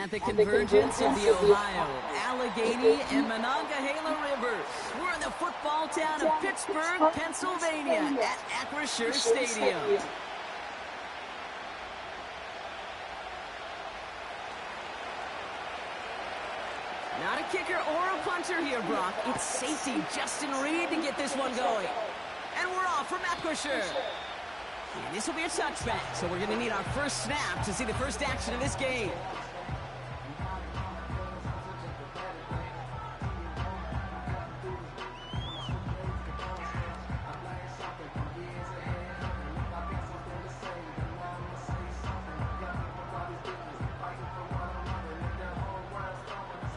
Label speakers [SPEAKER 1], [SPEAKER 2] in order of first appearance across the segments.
[SPEAKER 1] At the convergence of the Ohio, Allegheny, and Monongahela Rivers, we're in the football town of Pittsburgh, Pennsylvania, at Acrisure Stadium. Not a kicker or a punter here, Brock. It's safety Justin Reed to get this one going. And we're off from Acrisure. And this will be a touchback, so we're going to need our first snap to see the first action of this game.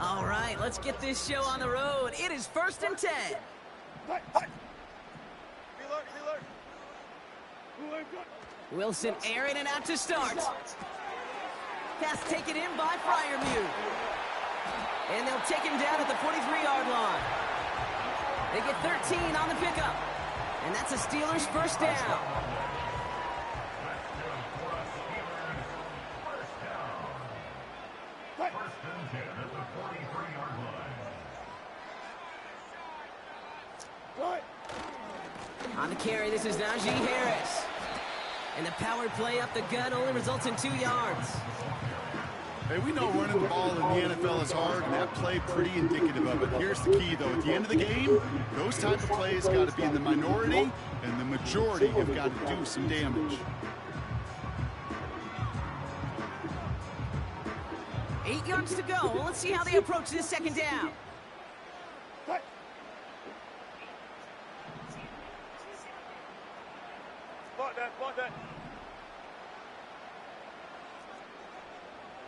[SPEAKER 1] All right, let's get this show on the road. It is 1st and 10. Wilson airing it out to start. Pass taken in by Freiermuth. And they'll take him down at the 43-yard line. They get 13 on the pickup. And that's a Steelers first down. On the carry, this is Najee Harris. And the power play up the gut only results in 2 yards.
[SPEAKER 2] Hey, we know running the ball in the NFL is hard, and that play pretty indicative of it. Here's the key, though. At the end of the game, those type of plays got to be in the minority, and the majority have got to do some damage.
[SPEAKER 1] 8 yards to go. Well, let's see how they approach this second down.
[SPEAKER 3] Spot that.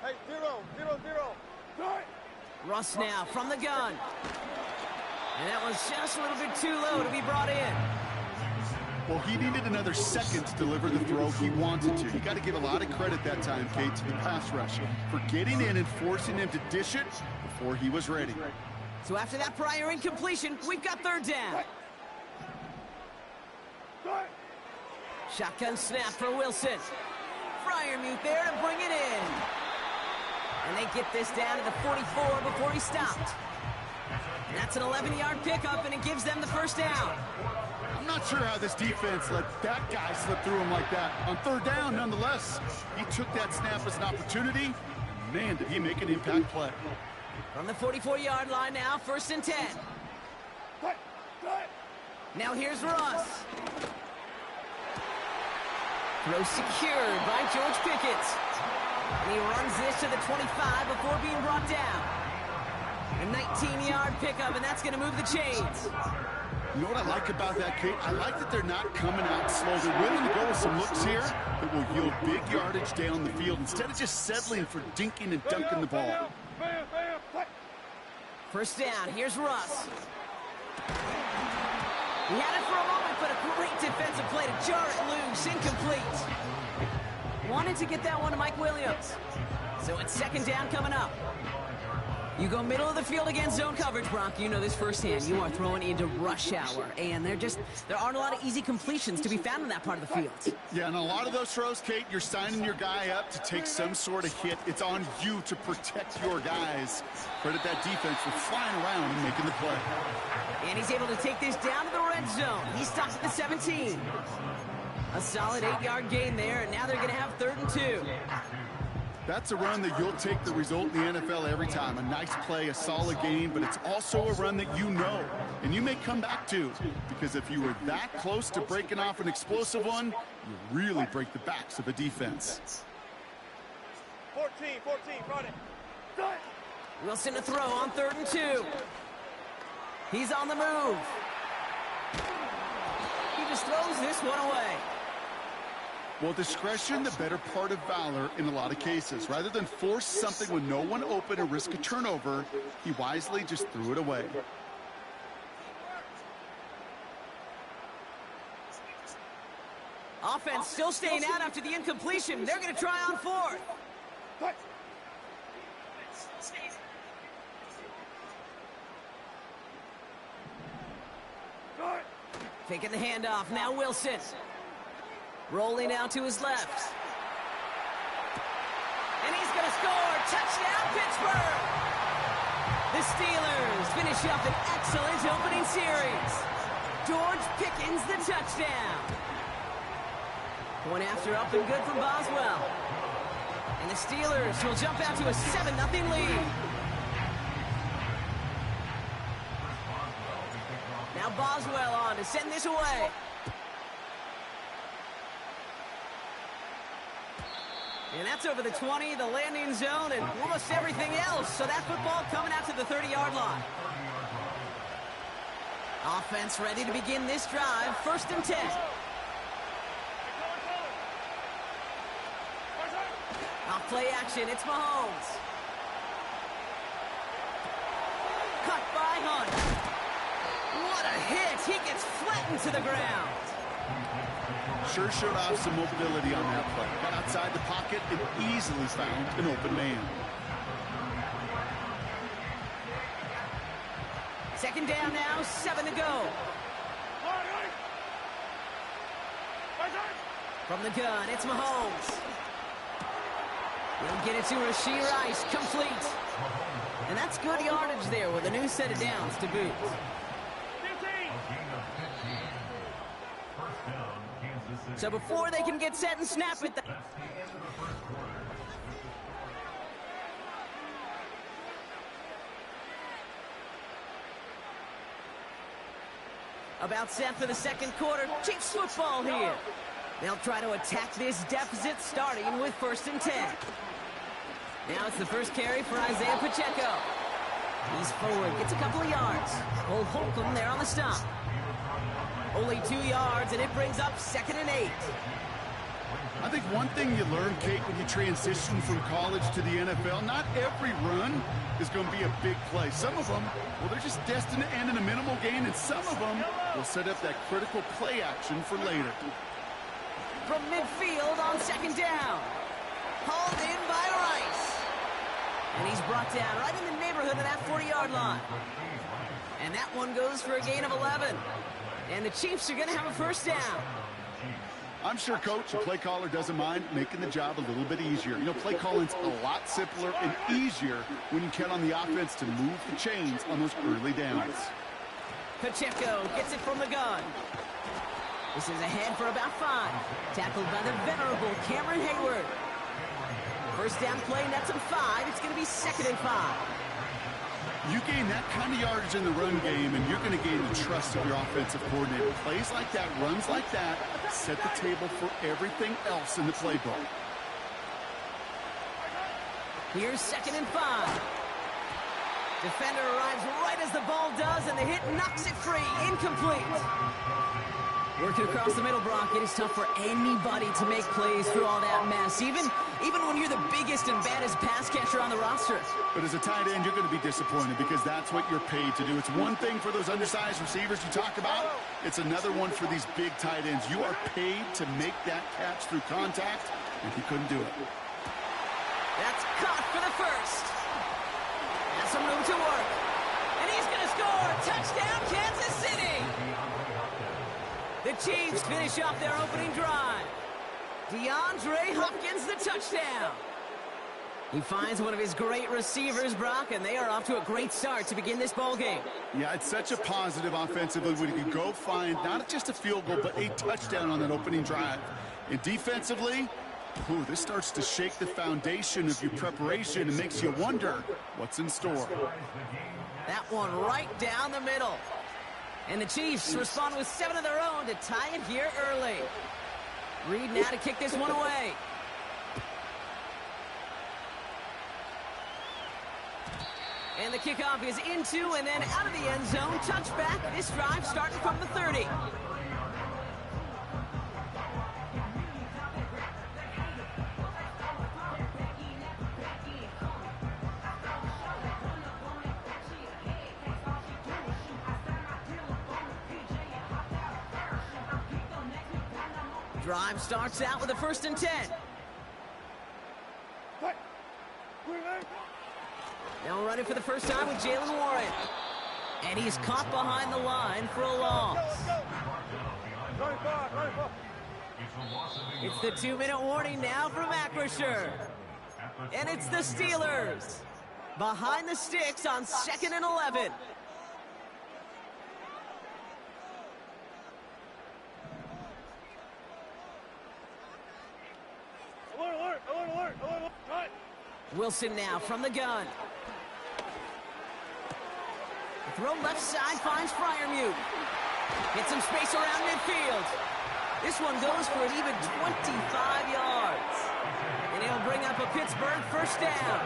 [SPEAKER 3] Hey, zero.
[SPEAKER 1] Russ now from the gun. And that was just a little bit too low to be brought in.
[SPEAKER 2] Well, he needed another second to deliver the throw he wanted to. You got to give a lot of credit that time, Kate, to the pass rush for getting in and forcing him to dish it before he was ready.
[SPEAKER 1] So after that prior incompletion, we've got 3rd down. Shotgun snap for Wilson. Freiermuth there to bring it in. And they get this down to the 44 before he stopped. And that's an 11-yard pickup, and it gives them the first down.
[SPEAKER 2] I'm not sure how this defense let that guy slip through him like that. On 3rd down, nonetheless, he took that snap as an opportunity. Man, did he make an impact play.
[SPEAKER 1] From the 44-yard line now, 1st and 10. Now here's Russ. Throw secured by George Pickens. And he runs this to the 25 before being brought down. A 19-yard pickup, and that's going to move the chains.
[SPEAKER 2] You know what I like about that, Kate? I like that they're not coming out slow. They're willing to go with some looks here that will yield big yardage down the field instead of just settling for dinking and dunking the ball.
[SPEAKER 1] First down, here's Russ. He had it for a moment, but a great defensive play to jar it loose, incomplete. Wanted to get that one to Mike Williams. So it's 2nd down coming up. You go middle of the field against zone coverage, Brock. You know this firsthand. You are throwing into rush hour, and there aren't a lot of easy completions to be found in that part of the field.
[SPEAKER 2] Yeah, and a lot of those throws, Kate, you're signing your guy up to take some sort of hit. It's on you to protect your guys. Credit that defense for flying around and making the play.
[SPEAKER 1] And he's able to take this down to the red zone. He stops at the 17. A solid 8-yard gain there, and now they're going to have 3rd and 2.
[SPEAKER 2] That's a run that you'll take the result in the NFL every time. A nice play, a solid game, but it's also a run that you know, and you may come back to, because if you were that close to breaking off an explosive one, you really break the backs of a defense.
[SPEAKER 3] 14, run it.
[SPEAKER 1] Wilson to throw on 3rd and 2. He's on the move. He just throws this one away.
[SPEAKER 2] Well, discretion, the better part of valor in a lot of cases. Rather than force something with no one open and risk a turnover, he wisely just threw it away.
[SPEAKER 1] Offense still staying out after the incompletion. They're going to try on 4th. Taking the handoff. Now Wilson. Rolling out to his left. And he's going to score. Touchdown, Pittsburgh. The Steelers finish up an excellent opening series. George Pickens the touchdown. Point after up and good from Boswell. And the Steelers will jump out to a 7-0 lead. Now Boswell on to send this away. And that's over the 20, the landing zone, and almost everything else. So that football coming out to the 30-yard line. Offense ready to begin this drive. 1st and 10. Off play action, it's Mahomes. Cut by Hunt. What a hit! He gets flattened to the ground.
[SPEAKER 2] Sure showed off some mobility on that play. Got outside the pocket and easily found an open man.
[SPEAKER 1] 2nd down now, 7 to go. From the gun, it's Mahomes. He'll get it to Rashee Rice, complete. And that's good yardage there with a new set of downs to boot. So before they can get set and snap it, about set for the 2nd quarter. Chiefs football here. They'll try to attack this deficit starting with 1st and 10. Now it's the first carry for Isaiah Pacheco. He's forward, gets a couple of yards. Old Holcomb there on the stop. Only 2 yards, and it brings up 2nd and 8.
[SPEAKER 2] I think one thing you learn, Kate, when you transition from college to the NFL, not every run is going to be a big play. Some of them, well, they're just destined to end in a minimal gain, and some of them will set up that critical play action for later.
[SPEAKER 1] From midfield on 2nd down. Hauled in by Rice. And he's brought down right in the neighborhood of that 40-yard line. And that one goes for a gain of 11. And the Chiefs are going to have a 1st down.
[SPEAKER 2] I'm sure, Coach, the play caller doesn't mind making the job a little bit easier. You know, play calling's a lot simpler and easier when you count on the offense to move the chains on those early downs.
[SPEAKER 1] Pacheco gets it from the gun. This is ahead for about 5. Tackled by the venerable Cameron Hayward. 1st down play, nets him 5. It's going to be 2nd and 5.
[SPEAKER 2] You gain that kind of yardage in the run game, and you're going to gain the trust of your offensive coordinator. Plays like that, runs like that, set the table for everything else in the playbook.
[SPEAKER 1] Here's 2nd and 5. Defender arrives right as the ball does, and the hit knocks it free. Incomplete. Working across the middle, Brock, it is tough for anybody to make plays through all that mess, even when you're the biggest and baddest pass catcher on the roster.
[SPEAKER 2] But as a tight end, you're going to be disappointed because that's what you're paid to do. It's one thing for those undersized receivers you talk about. It's another one for these big tight ends. You are paid to make that catch through contact, and he couldn't do it.
[SPEAKER 1] That's caught for the 1st. Has some room to work. And he's going to score. Touchdown, Kansas City. The Chiefs finish off their opening drive. DeAndre Hopkins, the touchdown. He finds one of his great receivers, Brock, and they are off to a great start to begin this ball game.
[SPEAKER 2] Yeah, it's such a positive offensively when you can go find not just a field goal, but a touchdown on that opening drive. And defensively, this starts to shake the foundation of your preparation and makes you wonder what's in store.
[SPEAKER 1] That one right down the middle. And the Chiefs respond with 7 of their own to tie it here early. Reed now to kick this one away. And the kickoff is into and then out of the end zone. Touchback. This drive starting from the 30. Drive starts out with a 1st and 10. Now running for the first time with Jaylen Warren. And he's caught behind the line for a loss. It's the 2-minute warning now from Acrisure. And it's the Steelers. Behind the sticks on 2nd and 11.
[SPEAKER 3] Alert, alert, alert, alert, alert. Cut.
[SPEAKER 1] Wilson now from the gun. The throw left side finds Freiermuth. Get some space around midfield. This one goes for an even 25 yards. And it'll bring up a Pittsburgh first down.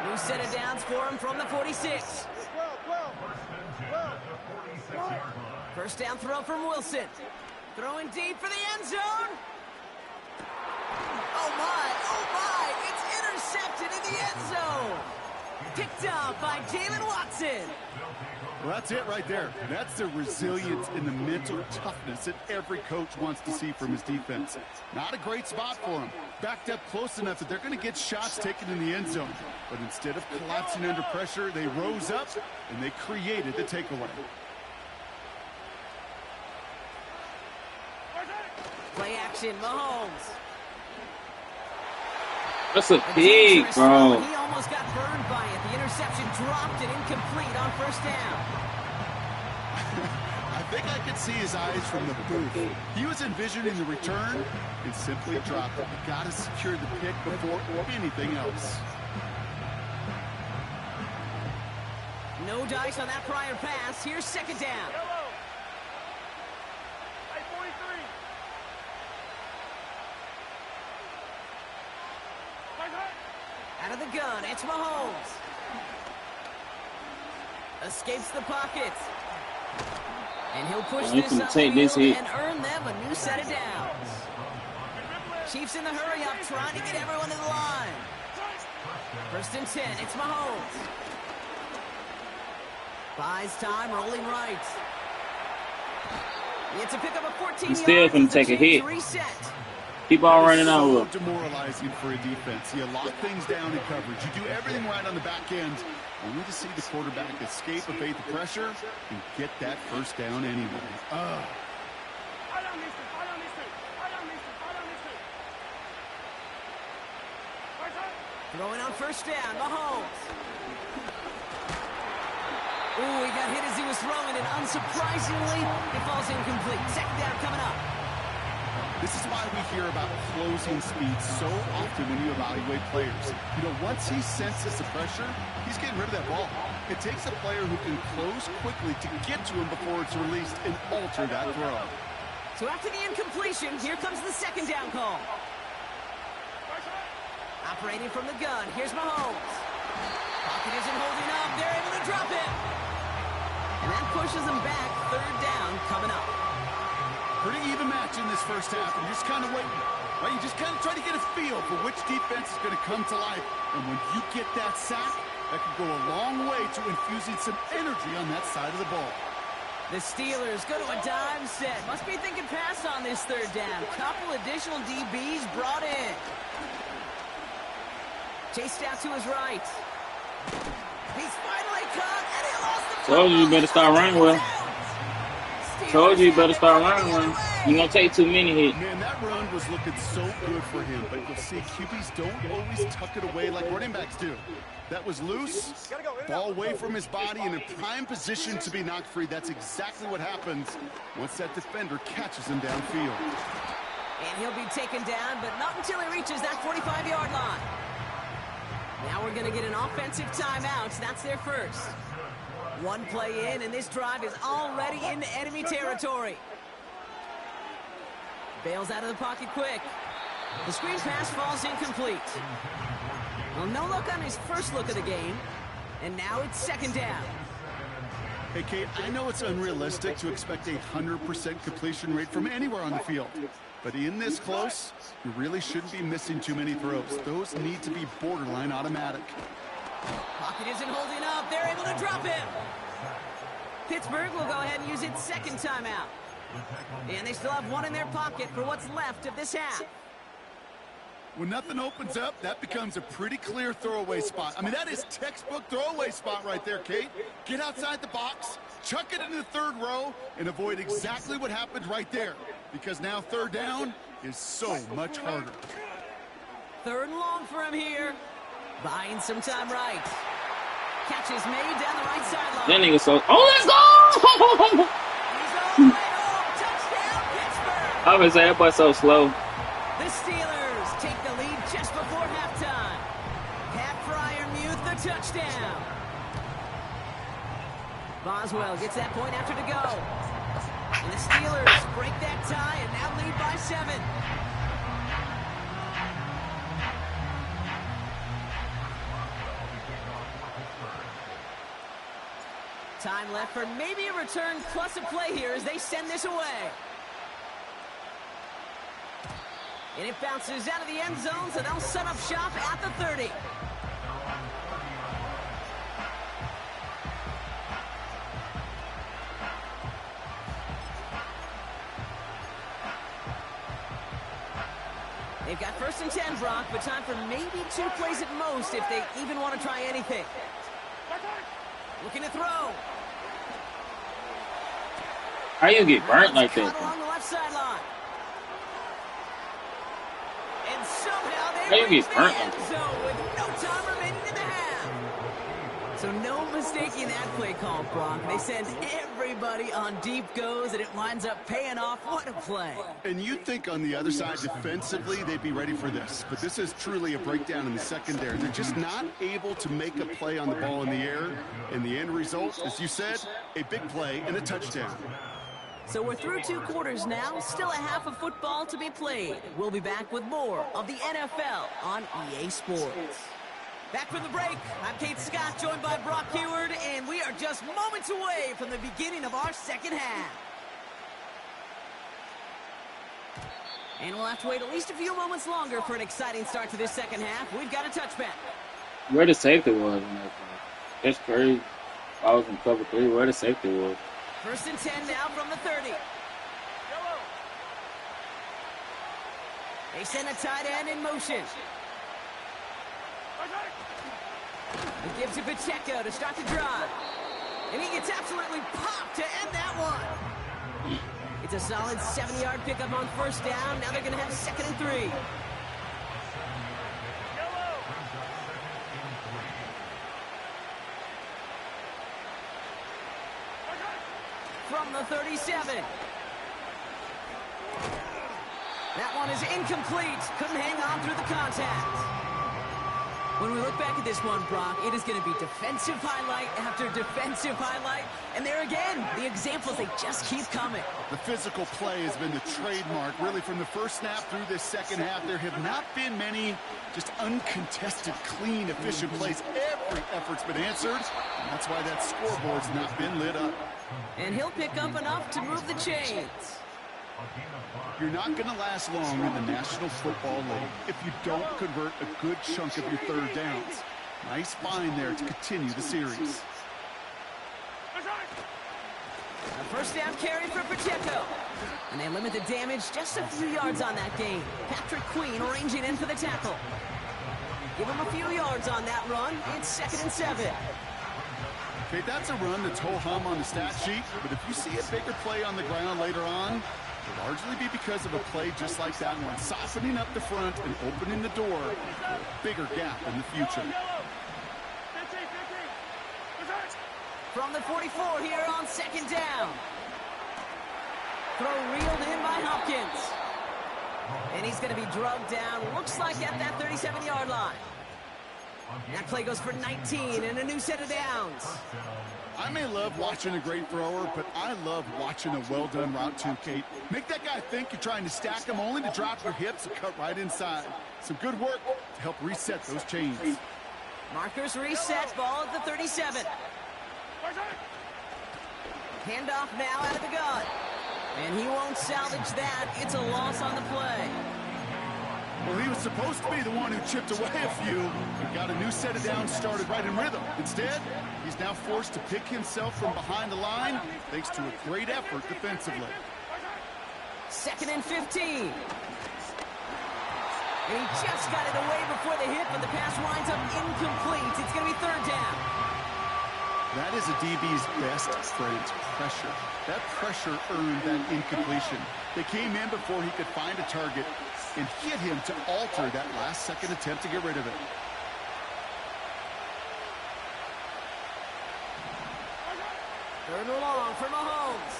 [SPEAKER 1] New set of downs for him from the 46.
[SPEAKER 3] 12.
[SPEAKER 1] First down throw from Wilson. Throwing deep for the end zone. Oh my, it's intercepted in the end zone. Picked up by Jaylen Watson.
[SPEAKER 2] Well, that's it right there. That's the resilience and the mental toughness that every coach wants to see from his defense. Not a great spot for him. Backed up close enough that they're going to get shots taken in the end zone. But instead of collapsing under pressure, they rose up and they created the takeaway.
[SPEAKER 1] Play action, Mahomes.
[SPEAKER 4] That's a pig, bro.
[SPEAKER 1] He almost got burned by it. The interception dropped it incomplete on first down.
[SPEAKER 2] I think I could see his eyes from the booth. He was envisioning the return and simply dropped it. You got to secure the pick before anything else.
[SPEAKER 1] No dice on that prior pass. Here's second down.
[SPEAKER 3] Yellow. Hey, 43.
[SPEAKER 1] Out of the gun, it's Mahomes. Escapes the pocket. And he'll push
[SPEAKER 4] He's
[SPEAKER 1] this
[SPEAKER 4] gonna
[SPEAKER 1] up
[SPEAKER 4] take this
[SPEAKER 1] field
[SPEAKER 4] hit.
[SPEAKER 1] and earn them a new set of downs. Chiefs in the hurry up, trying to get everyone to the line. First and 10, it's Mahomes. Buys time, rolling right. He gets to pick up a 14
[SPEAKER 4] He's still gonna take a hit.
[SPEAKER 1] Reset.
[SPEAKER 4] Keep on running out.
[SPEAKER 2] So
[SPEAKER 4] Look.
[SPEAKER 2] demoralizing for a defense. You lock things down in coverage. You do everything right on the back end, only to see the quarterback escape, evade the pressure, and get that first down anyway.
[SPEAKER 1] Throwing on first down, Mahomes. Ooh, he got hit as he was throwing, and unsurprisingly, it falls incomplete. Second down coming up.
[SPEAKER 2] This is why we hear about closing speed so often when you evaluate players. You know, once he senses the pressure, he's getting rid of that ball. It takes a player who can close quickly to get to him before it's released and alter that throw.
[SPEAKER 1] So after the incompletion, here comes the second down call. Operating from the gun, here's Mahomes. Pocket isn't holding up, they're able to drop it. And that pushes them back, third down coming up.
[SPEAKER 2] Pretty even match in this first half, and you're just kind of waiting. Right? You just kind of try to get a feel for which defense is going to come to life. And when you get that sack, that could go a long way to infusing some energy on that side of the ball.
[SPEAKER 1] The Steelers go to a dime set. Must be thinking pass on this third down. Couple additional DBs brought in. Chased out to his right. He's finally caught, and he lost the football.
[SPEAKER 4] Told you better start running well. Told you better start running well. You're going to take too many hits.
[SPEAKER 2] Man, that run was looking so good for him, but you'll see QBs don't always tuck it away like running backs do. That was loose, ball away from his body in a prime position to be knocked free. That's exactly what happens once that defender catches him downfield.
[SPEAKER 1] And he'll be taken down, but not until he reaches that 45-yard line. Now we're going to get an offensive timeout. That's their first. One play in, and this drive is already into enemy territory. Bails out of the pocket quick. The screen pass falls incomplete. Well, no look on his first look of the game. And now it's second down.
[SPEAKER 2] Hey, Kate, I know it's unrealistic to expect a 100% completion rate from anywhere on the field. But in this close, you really shouldn't be missing too many throws. Those need to be borderline automatic.
[SPEAKER 1] Pocket isn't holding up. They're able to drop him. Pittsburgh will go ahead and use its second timeout. And they still have one in their pocket for what's left of this half.
[SPEAKER 2] When nothing opens up, that becomes a pretty clear throwaway spot. I mean, that is textbook throwaway spot right there, Kate. Get outside the box, chuck it into the third row, and avoid exactly what happened right there. Because now third down is so much harder.
[SPEAKER 1] 3rd and long for him here. Buying some time right. Catch is made down the right sideline.
[SPEAKER 4] That nigga so. Oh, let's go!
[SPEAKER 1] He's all the way home. Touchdown, Pittsburgh.
[SPEAKER 4] I was saying that boy so slow.
[SPEAKER 1] The Steelers take the lead just before halftime. Pat Freiermuth, the touchdown. Boswell gets that point after to go. And the Steelers break that tie and now lead by 7. Time left for maybe a return plus a play here as they send this away. And it bounces out of the end zone, so they'll set up shop at the 30. They've got 1st and 10, Brock, but time for maybe 2 plays at most if they even want to try anything. Looking to throw.
[SPEAKER 4] How you get burnt like that?
[SPEAKER 1] Along the left sideline. And somehow
[SPEAKER 4] How
[SPEAKER 1] they
[SPEAKER 4] you
[SPEAKER 1] reach
[SPEAKER 4] get
[SPEAKER 1] the
[SPEAKER 4] burnt
[SPEAKER 1] end
[SPEAKER 4] like that?
[SPEAKER 1] zone with no time remaining in the half. So no mistaking that play call, Brock. They send everybody on deep goes, and it winds up paying off. What a play.
[SPEAKER 2] And you'd think on the other side defensively they'd be ready for this, but this is truly a breakdown in the secondary. They're just not able to make a play on the ball in the air, and the end result, as you said, a big play and a touchdown.
[SPEAKER 1] So we're through 2 quarters now, still a half of football to be played. We'll be back with more of the NFL on EA Sports. Back from the break, I'm Kate Scott, joined by Brock Huard, and we are just moments away from the beginning of our second half. And we'll have to wait at least a few moments longer for an exciting start to this second half. We've got a touchback.
[SPEAKER 4] Where the safety was in that play. That's crazy. I was in cover 3. Where the safety was.
[SPEAKER 1] 1st and 10 now from the 30. They send a tight end in motion. It gives to Pacheco to start the drive. And he gets absolutely popped to end that one. It's a solid 70-yard pickup on 1st down. Now they're going to have 2nd and 3. From the 37. That one is incomplete. Couldn't hang on through the contact. When we look back at this one, Brock, it is going to be defensive highlight after defensive highlight. And there again, the examples, they just keep coming.
[SPEAKER 2] The physical play has been the trademark. Really, from the first snap through this second half, there have not been many just uncontested, clean, efficient plays. Every effort's been answered. And that's why that scoreboard's not been lit up.
[SPEAKER 1] And he'll pick up enough to move the chains.
[SPEAKER 2] You're not going to last long in the National Football League if you don't convert a good chunk of your 3rd downs. Nice find there to continue the series.
[SPEAKER 1] A 1st down carry for Pacheco. And they limit the damage just a few yards on that gain. Patrick Queen arranging in for the tackle. Give him a few yards on that run. It's 2nd and 7.
[SPEAKER 2] Okay, that's a run that's ho-hum on the stat sheet, but if you see a bigger play on the ground later on, it'll largely be because of a play just like that one, softening up the front and opening the door for a bigger gap in the future.
[SPEAKER 1] From the 44 here on 2nd down. Throw reeled in by Hopkins. And he's going to be drugged down, looks like at that 37-yard line. That play goes for 19 and a new set of downs.
[SPEAKER 2] I may love watching a great thrower, but I love watching a well-done route too, Kate. Make that guy think you're trying to stack him only to drop your hips and cut right inside. Some good work to help reset those chains.
[SPEAKER 1] Markers reset, ball at the 37. Handoff now out of the gun. And he won't salvage that. It's a loss on the play.
[SPEAKER 2] Well, he was supposed to be the one who chipped away a few and got a new set of downs started right in rhythm. Instead, he's now forced to pick himself from behind the line thanks to a great effort defensively.
[SPEAKER 1] 2nd and 15. And he just got it away before the hit, but the pass winds up incomplete. It's going to be 3rd down.
[SPEAKER 2] That is a DB's best friend, pressure. That pressure earned that incompletion. They came in before he could find a target, and hit him to alter that last-second attempt to get rid of it.
[SPEAKER 1] Third and long for Mahomes.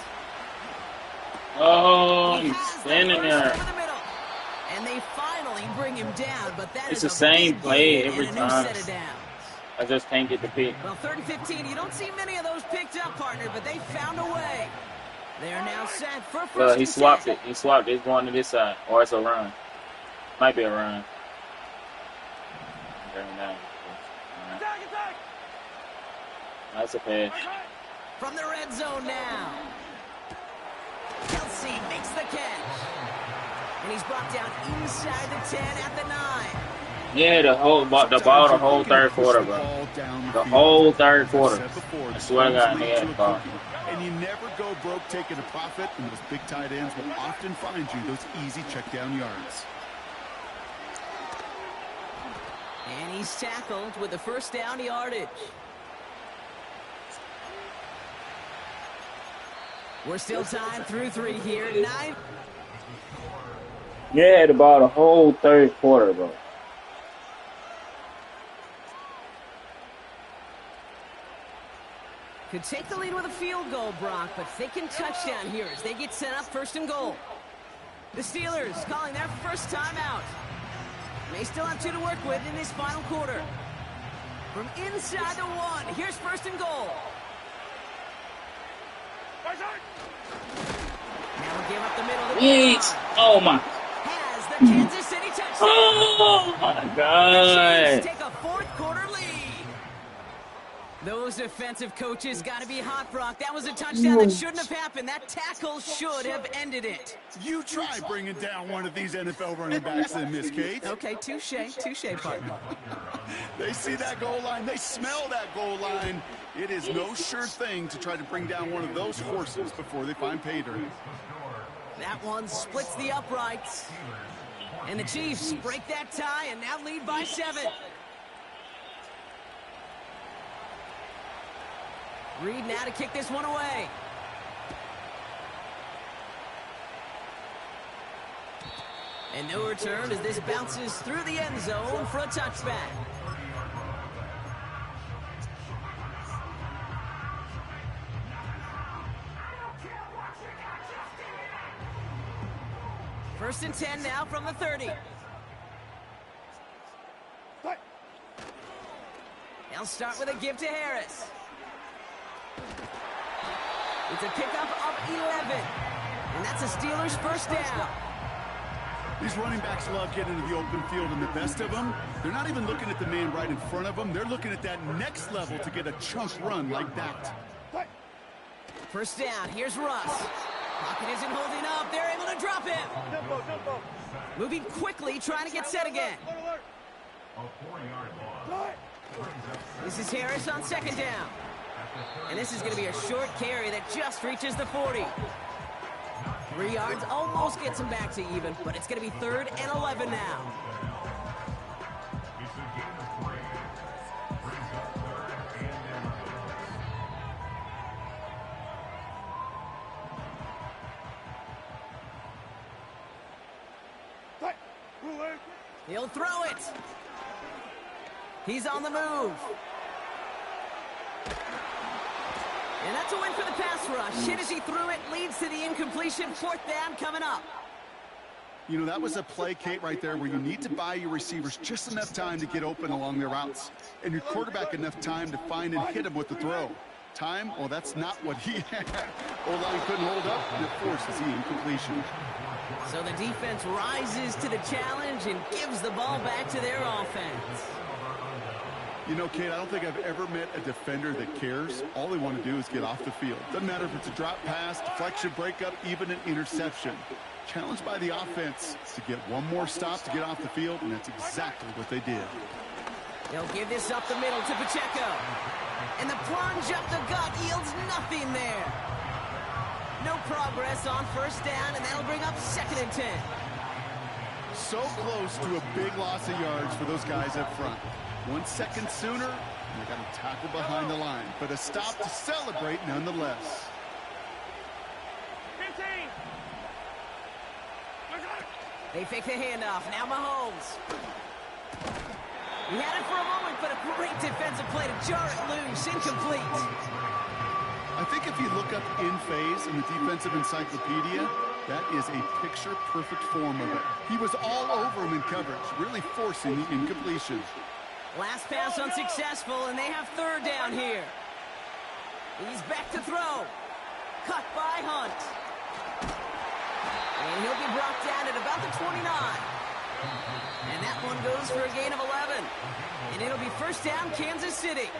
[SPEAKER 4] Oh,
[SPEAKER 1] He
[SPEAKER 4] he's
[SPEAKER 1] has
[SPEAKER 4] standing
[SPEAKER 1] that burst
[SPEAKER 4] there.
[SPEAKER 1] over the middle. And they finally bring him down, but that
[SPEAKER 4] It's
[SPEAKER 1] is
[SPEAKER 4] the
[SPEAKER 1] a
[SPEAKER 4] same
[SPEAKER 1] big
[SPEAKER 4] play
[SPEAKER 1] gain
[SPEAKER 4] every
[SPEAKER 1] and a new
[SPEAKER 4] time.
[SPEAKER 1] set of downs.
[SPEAKER 4] I just can't get the pick.
[SPEAKER 1] Well, 3rd and 15, you don't see many of those picked up, partner, but they found a way. They are now set for first
[SPEAKER 4] Well, he
[SPEAKER 1] and
[SPEAKER 4] swapped
[SPEAKER 1] 10.
[SPEAKER 4] it. He swapped it. It's going to this side. Or it's a run. Might be a run. Very nice. Alright.
[SPEAKER 3] Attack!
[SPEAKER 4] That's a pass.
[SPEAKER 1] From the red zone now. Kelsey makes the catch. And he's brought down inside the 10 at the 9.
[SPEAKER 4] Yeah, the whole third quarter, bro. The whole third quarter. I swear to God, he had the ball.
[SPEAKER 2] And you never go broke taking a profit, and those big tight ends will often find you those easy check down yards.
[SPEAKER 1] And he's tackled with the first down yardage. We're still tied through 3 here. 9.
[SPEAKER 4] Yeah, had the ball the whole third quarter, bro.
[SPEAKER 1] Could take the lead with a field goal, Brock, but thinking touchdown here as they get set up 1st and goal. The Steelers calling their first timeout. May still have 2 to work with in this final quarter. From inside the 1, here's 1st and goal. Now we give up the middle to
[SPEAKER 4] Yes.
[SPEAKER 1] Pittman.
[SPEAKER 4] Oh, my.
[SPEAKER 1] Has the Kansas City touchdown.
[SPEAKER 4] Oh, my
[SPEAKER 1] The Chiefs
[SPEAKER 4] God.
[SPEAKER 1] take a 4th quarter lead. Those defensive coaches got to be hot, Brock. That was a touchdown that shouldn't have happened. That tackle should have ended it.
[SPEAKER 2] You try bringing down one of these NFL running backs then, Miss Kate.
[SPEAKER 1] Okay, touche, partner.
[SPEAKER 2] They see that goal line. They smell that goal line. It is no sure thing to try to bring down one of those horses before they find pay dirt.
[SPEAKER 1] That one splits the uprights. And the Chiefs break that tie and now lead by 7. Reed now to kick this one away. And no return as this bounces through the end zone for a touchback. First and 10 now from the 30. They'll start with a give to Harris. It's a pickup of 11. And that's a Steelers first down.
[SPEAKER 2] These running backs love getting into the open field, and the best of them, they're not even looking at the man right in front of them. They're looking at that next level to get a chunk run like that.
[SPEAKER 1] First down, here's Russ. Pocket isn't holding up. They're able to drop him.
[SPEAKER 3] Tempo.
[SPEAKER 1] Moving quickly, trying to get set again. This is Harris on 2nd down. And this is going to be a short carry that just reaches the 40. 3 yards almost gets him back to even, but it's going to be 3rd and 11 now. He'll throw it. He's on the move. And that's a win for the pass rush. Hit as he threw it, leads to the incompletion. 4th down coming up.
[SPEAKER 2] You know, that was a play, Kate, right there where you need to buy your receivers just enough time to get open along their routes. And your quarterback enough time to find and hit him with the throw. Time, well, that's not what he had. O-line couldn't hold up, and it forces the incompletion.
[SPEAKER 1] So the defense rises to the challenge and gives the ball back to their offense.
[SPEAKER 2] You know, Kate, I don't think I've ever met a defender that cares. All they want to do is get off the field. Doesn't matter if it's a drop pass, deflection, breakup, even an interception. Challenged by the offense to get one more stop to get off the field, and that's exactly what they did.
[SPEAKER 1] They'll give this up the middle to Pacheco. And the plunge up the gut yields nothing there. No progress on first down, and that'll bring up 2nd and 10.
[SPEAKER 2] So close to a big loss of yards for those guys up front. 1 second sooner, and they got to tackle behind the line. But a stop to celebrate nonetheless.
[SPEAKER 3] 15.
[SPEAKER 1] They fake the handoff. Now Mahomes. He had it for a moment, but a great defensive play to jar it loose. Incomplete.
[SPEAKER 2] I think if you look up in phase in the defensive encyclopedia, that is a picture-perfect form of it. He was all over him in coverage, really forcing the incompletion.
[SPEAKER 1] Last pass unsuccessful, and they have third down here. He's back to throw. Cut by Hunt. And he'll be brought down at about the 29. And that one goes for a gain of 11. And it'll be first down, Kansas City.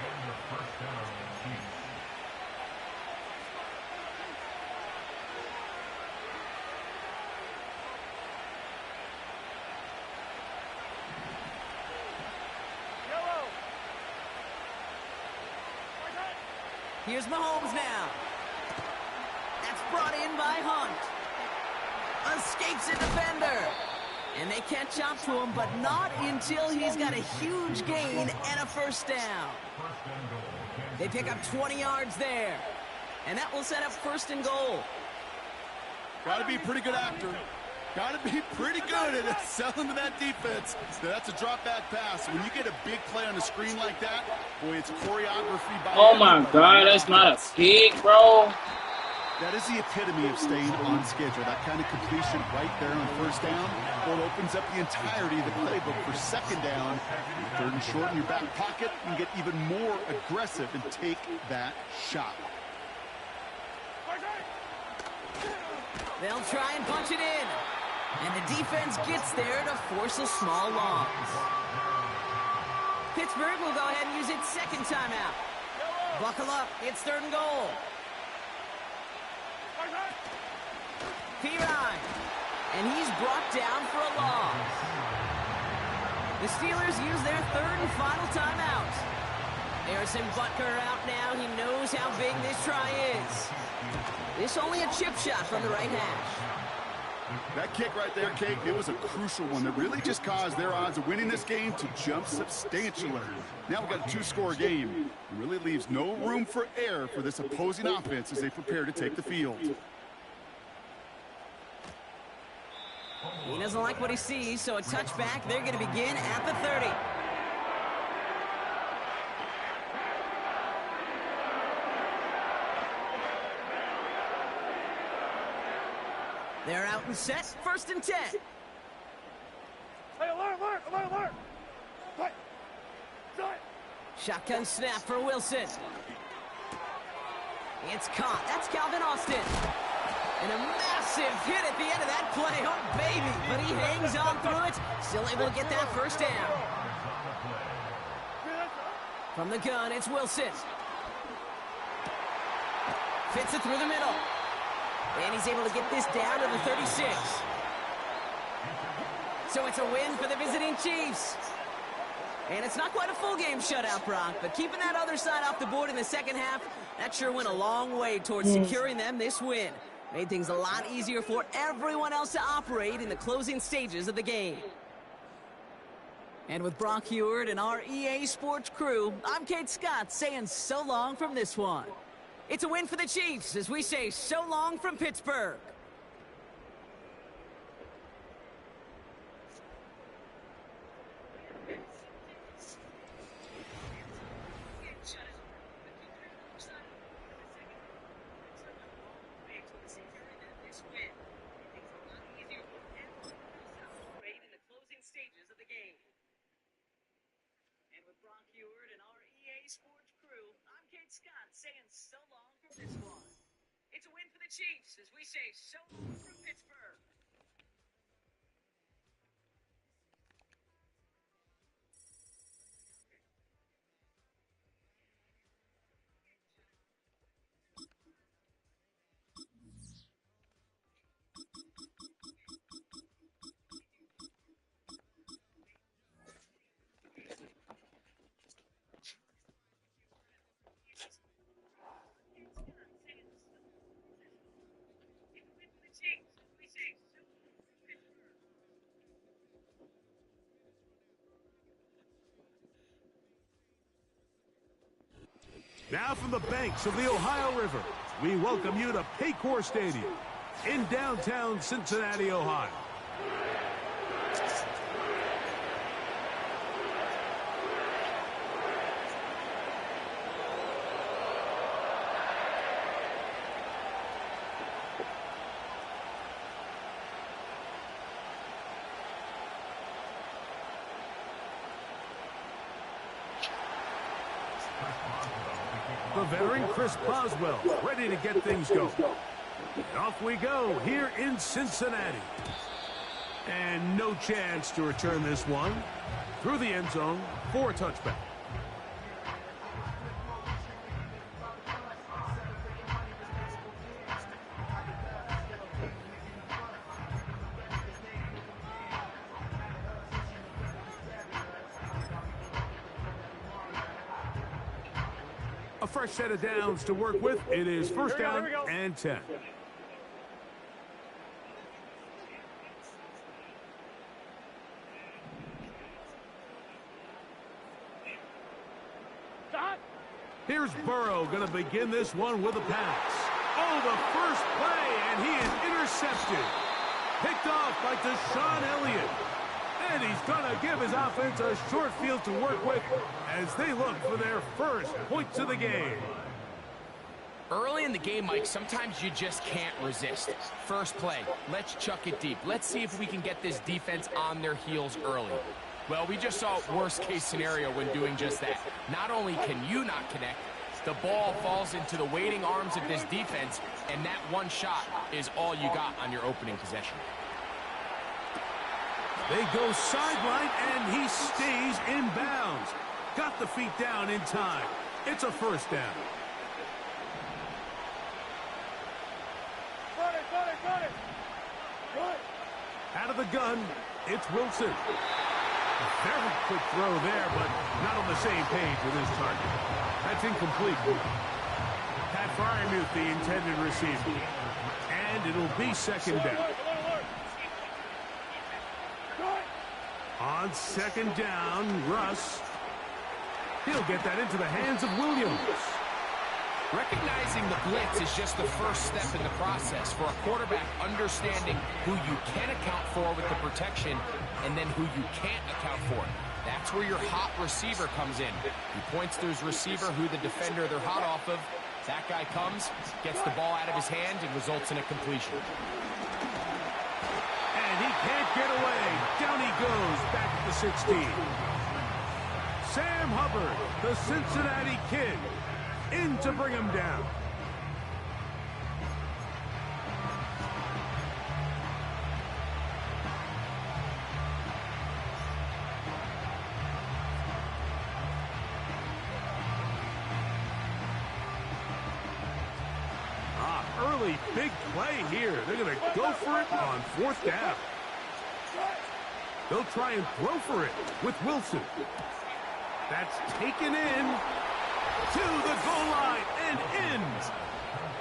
[SPEAKER 1] Here's Mahomes now. That's brought in by Hunt. Escapes a defender. And they catch up to him, but not until he's got a huge gain and a first down. They pick up 20 yards there. And that will set up first and goal.
[SPEAKER 2] Got to be a pretty good actor. Got to be pretty good at selling to that defense. That's a drop-back pass. When you get a big play on the screen like that, boy, it's choreography by...
[SPEAKER 4] Oh, my God. That's not a pick, bro.
[SPEAKER 2] That is the epitome of staying on schedule. That kind of completion right there on first down. Well, it opens up the entirety of the playbook for second down. Third and short in your back pocket. You can get even more aggressive and take that shot.
[SPEAKER 1] They'll try and punch it in. And the defense gets there to force a small loss. Pittsburgh will go ahead and use its second timeout. Buckle up. It's third and goal. Pirine. And he's brought down for a loss. The Steelers use their third and final timeout. Harrison Butker out now. He knows how big this try is. This only a chip shot from the right hash.
[SPEAKER 2] That kick right there, Kate, it was a crucial one that really just caused their odds of winning this game to jump substantially. Now we've got a two-score game. It really leaves no room for error for this opposing offense as they prepare to take the field.
[SPEAKER 1] He doesn't like what he sees, so a touchback. They're going to begin at the 30. They're out and set. First and 10.
[SPEAKER 3] Hey, alert, alert, alert, alert. Right. Right.
[SPEAKER 1] Shotgun snap for Wilson. It's caught. That's Calvin Austin. And a massive hit at the end of that play. Oh, baby. But he hangs on through it. Still able to get that first down. From the gun, it's Wilson. Fits it through the middle. And he's able to get this down to the 36. So it's a win for the visiting Chiefs. And it's not quite a full game shutout, Brock, but keeping that other side off the board in the second half, that sure went a long way towards securing them this win. Made things a lot easier for everyone else to operate in the closing stages of the game. And with Brock Huard and our EA Sports crew, I'm Kate Scott saying so long from this one. It's a win for the Chiefs as we say so long from Pittsburgh. Saying so long from this one. It's a win for the Chiefs as we say so long from Pittsburgh.
[SPEAKER 5] Now from the banks of the Ohio River, we welcome you to Paycor Stadium in downtown Cincinnati, Ohio. Alabama veteran Chris Boswell, ready to get things going. And off we go here in Cincinnati. And no chance to return this one through the end zone for a touchback. A fresh set of downs to work with. It is first down and 10. Here's Burrow going to begin this one with a pass. Oh, the first play, and he is intercepted. Picked off by Deshaun Elliott. And he's going to give his offense a short field to work with as they look for their first points of the game.
[SPEAKER 6] Early in the game, Mike, sometimes you just can't resist. First play, let's chuck it deep. Let's see if we can get this defense on their heels early. Well, we just saw worst-case scenario when doing just that. Not only can you not connect, the ball falls into the waiting arms of this defense, and that one shot is all you got on your opening possession.
[SPEAKER 5] They go sideline, and he stays in bounds. Got the feet down in time. It's a first down.
[SPEAKER 3] Got it. Good.
[SPEAKER 5] Out of the gun, it's Wilson. A very quick throw there, but not on the same page with his target. That's incomplete. Pat Freiermuth, the intended receiver. And it'll be second down. On second down, Russ. He'll get that into the hands of Williams.
[SPEAKER 6] Recognizing the blitz is just the first step in the process for a quarterback understanding who you can account for with the protection and then who you can't account for. That's where your hot receiver comes in. He points to his receiver who the defender they're hot off of. That guy comes, gets the ball out of his hand, and results in a completion.
[SPEAKER 5] And he can't get away. Down he goes back at the 16. Sam Hubbard, the Cincinnati Kid, in to bring him down. Early big play here. They're going to go for it on fourth down. They'll try and throw for it with Wilson. That's taken in to the goal line and in.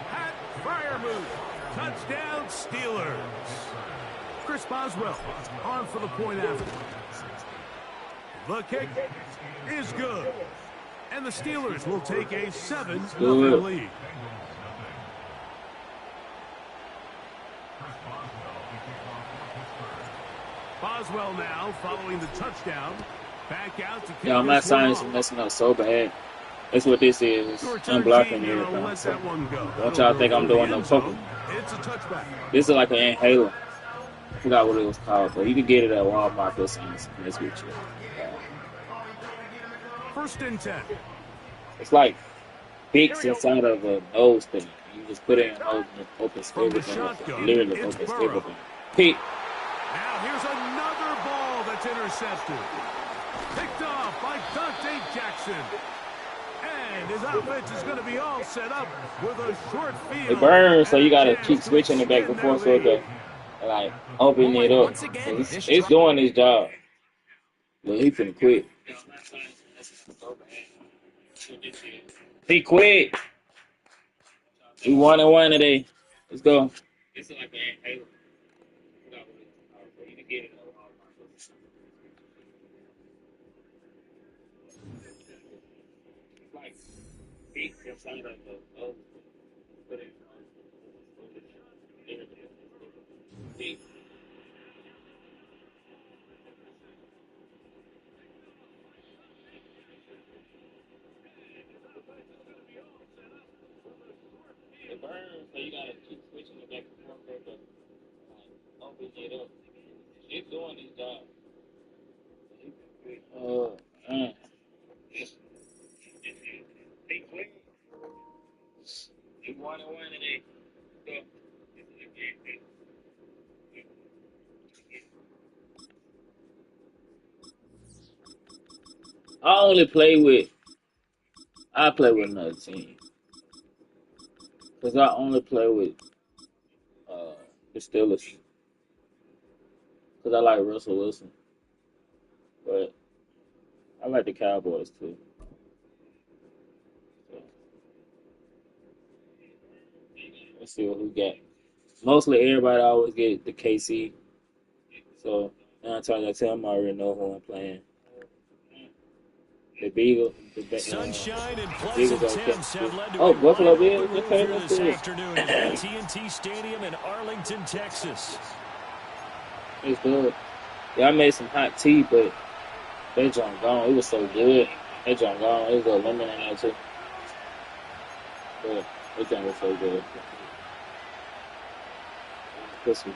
[SPEAKER 5] Pat Freiermuth. Touchdown Steelers. Chris Boswell on for the point after. The kick is good. And the Steelers will take a 7-0 lead. Boswell now following the touchdown. Back out to kick.
[SPEAKER 4] Yeah, I'm not signing some messing up so bad. That's what this is. I'm blocking here. So don't y'all think I'm doing no poking.
[SPEAKER 5] It's a touchback.
[SPEAKER 4] This is like an inhaler. I forgot what it was called, but you can get it at Walmart or something. That's what you.
[SPEAKER 5] First and 10.
[SPEAKER 4] It's like Vicks inside of a nose thing. You just put it in an open space. Literally open space. Pete.
[SPEAKER 5] Now here's another ball that's intercepted. Picked off by Dante Jackson. And his offense is going to be all set up with a short field.
[SPEAKER 4] It burns, so you got to keep switching it back and forth so it can, like, open it up. It's doing his job. But he finna quit. He quit. We 1-1 today. Let's go. This is like an inhaler. You can get it. Like big inside of the put it big. It burns, so you gotta keep switching it back and forth, but like open it up. It's doing his job. Man. They quit. I only play with. I play with another team because I only play with the Steelers because I like Russell Wilson, but I like the Cowboys too. So, let's see what we got. Mostly everybody always get the KC, so 9 times out of 10 I already know who I'm playing. The Beagles.
[SPEAKER 7] Sunshine and
[SPEAKER 4] Beagles
[SPEAKER 7] pleasant
[SPEAKER 4] okay.
[SPEAKER 7] temps have led to
[SPEAKER 4] Oh,
[SPEAKER 7] a
[SPEAKER 4] Buffalo
[SPEAKER 7] wide
[SPEAKER 4] Bills.
[SPEAKER 7] open
[SPEAKER 4] Okay,
[SPEAKER 7] roof
[SPEAKER 4] let's
[SPEAKER 7] this
[SPEAKER 4] do it.
[SPEAKER 7] afternoon at AT&T Stadium in Arlington, Texas.
[SPEAKER 4] It's good. Yeah, I made some hot tea, but that junk gone. It was so good. That junk gone. It was a lemon in there too. But that junk was so good. Put some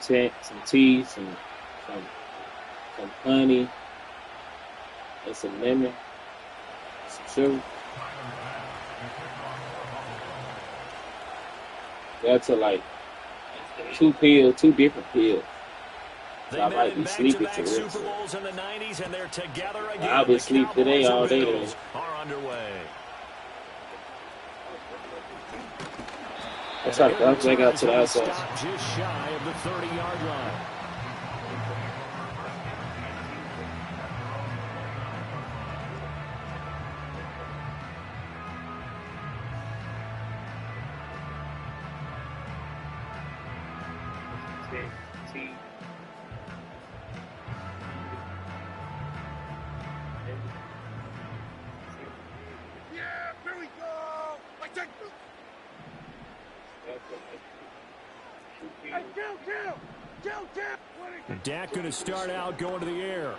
[SPEAKER 4] tea, some honey, and some lemon, some sugar. That's like 2 different pills. So I might be sleepy to the rest.
[SPEAKER 7] Super Bowls in the 90s, and they're together again.
[SPEAKER 4] I'll be asleep today all day today.
[SPEAKER 7] Are underway.
[SPEAKER 4] I try to bounce back out to the outside.
[SPEAKER 7] Just shy of the 30-yard line. Dak going to start out going to the air.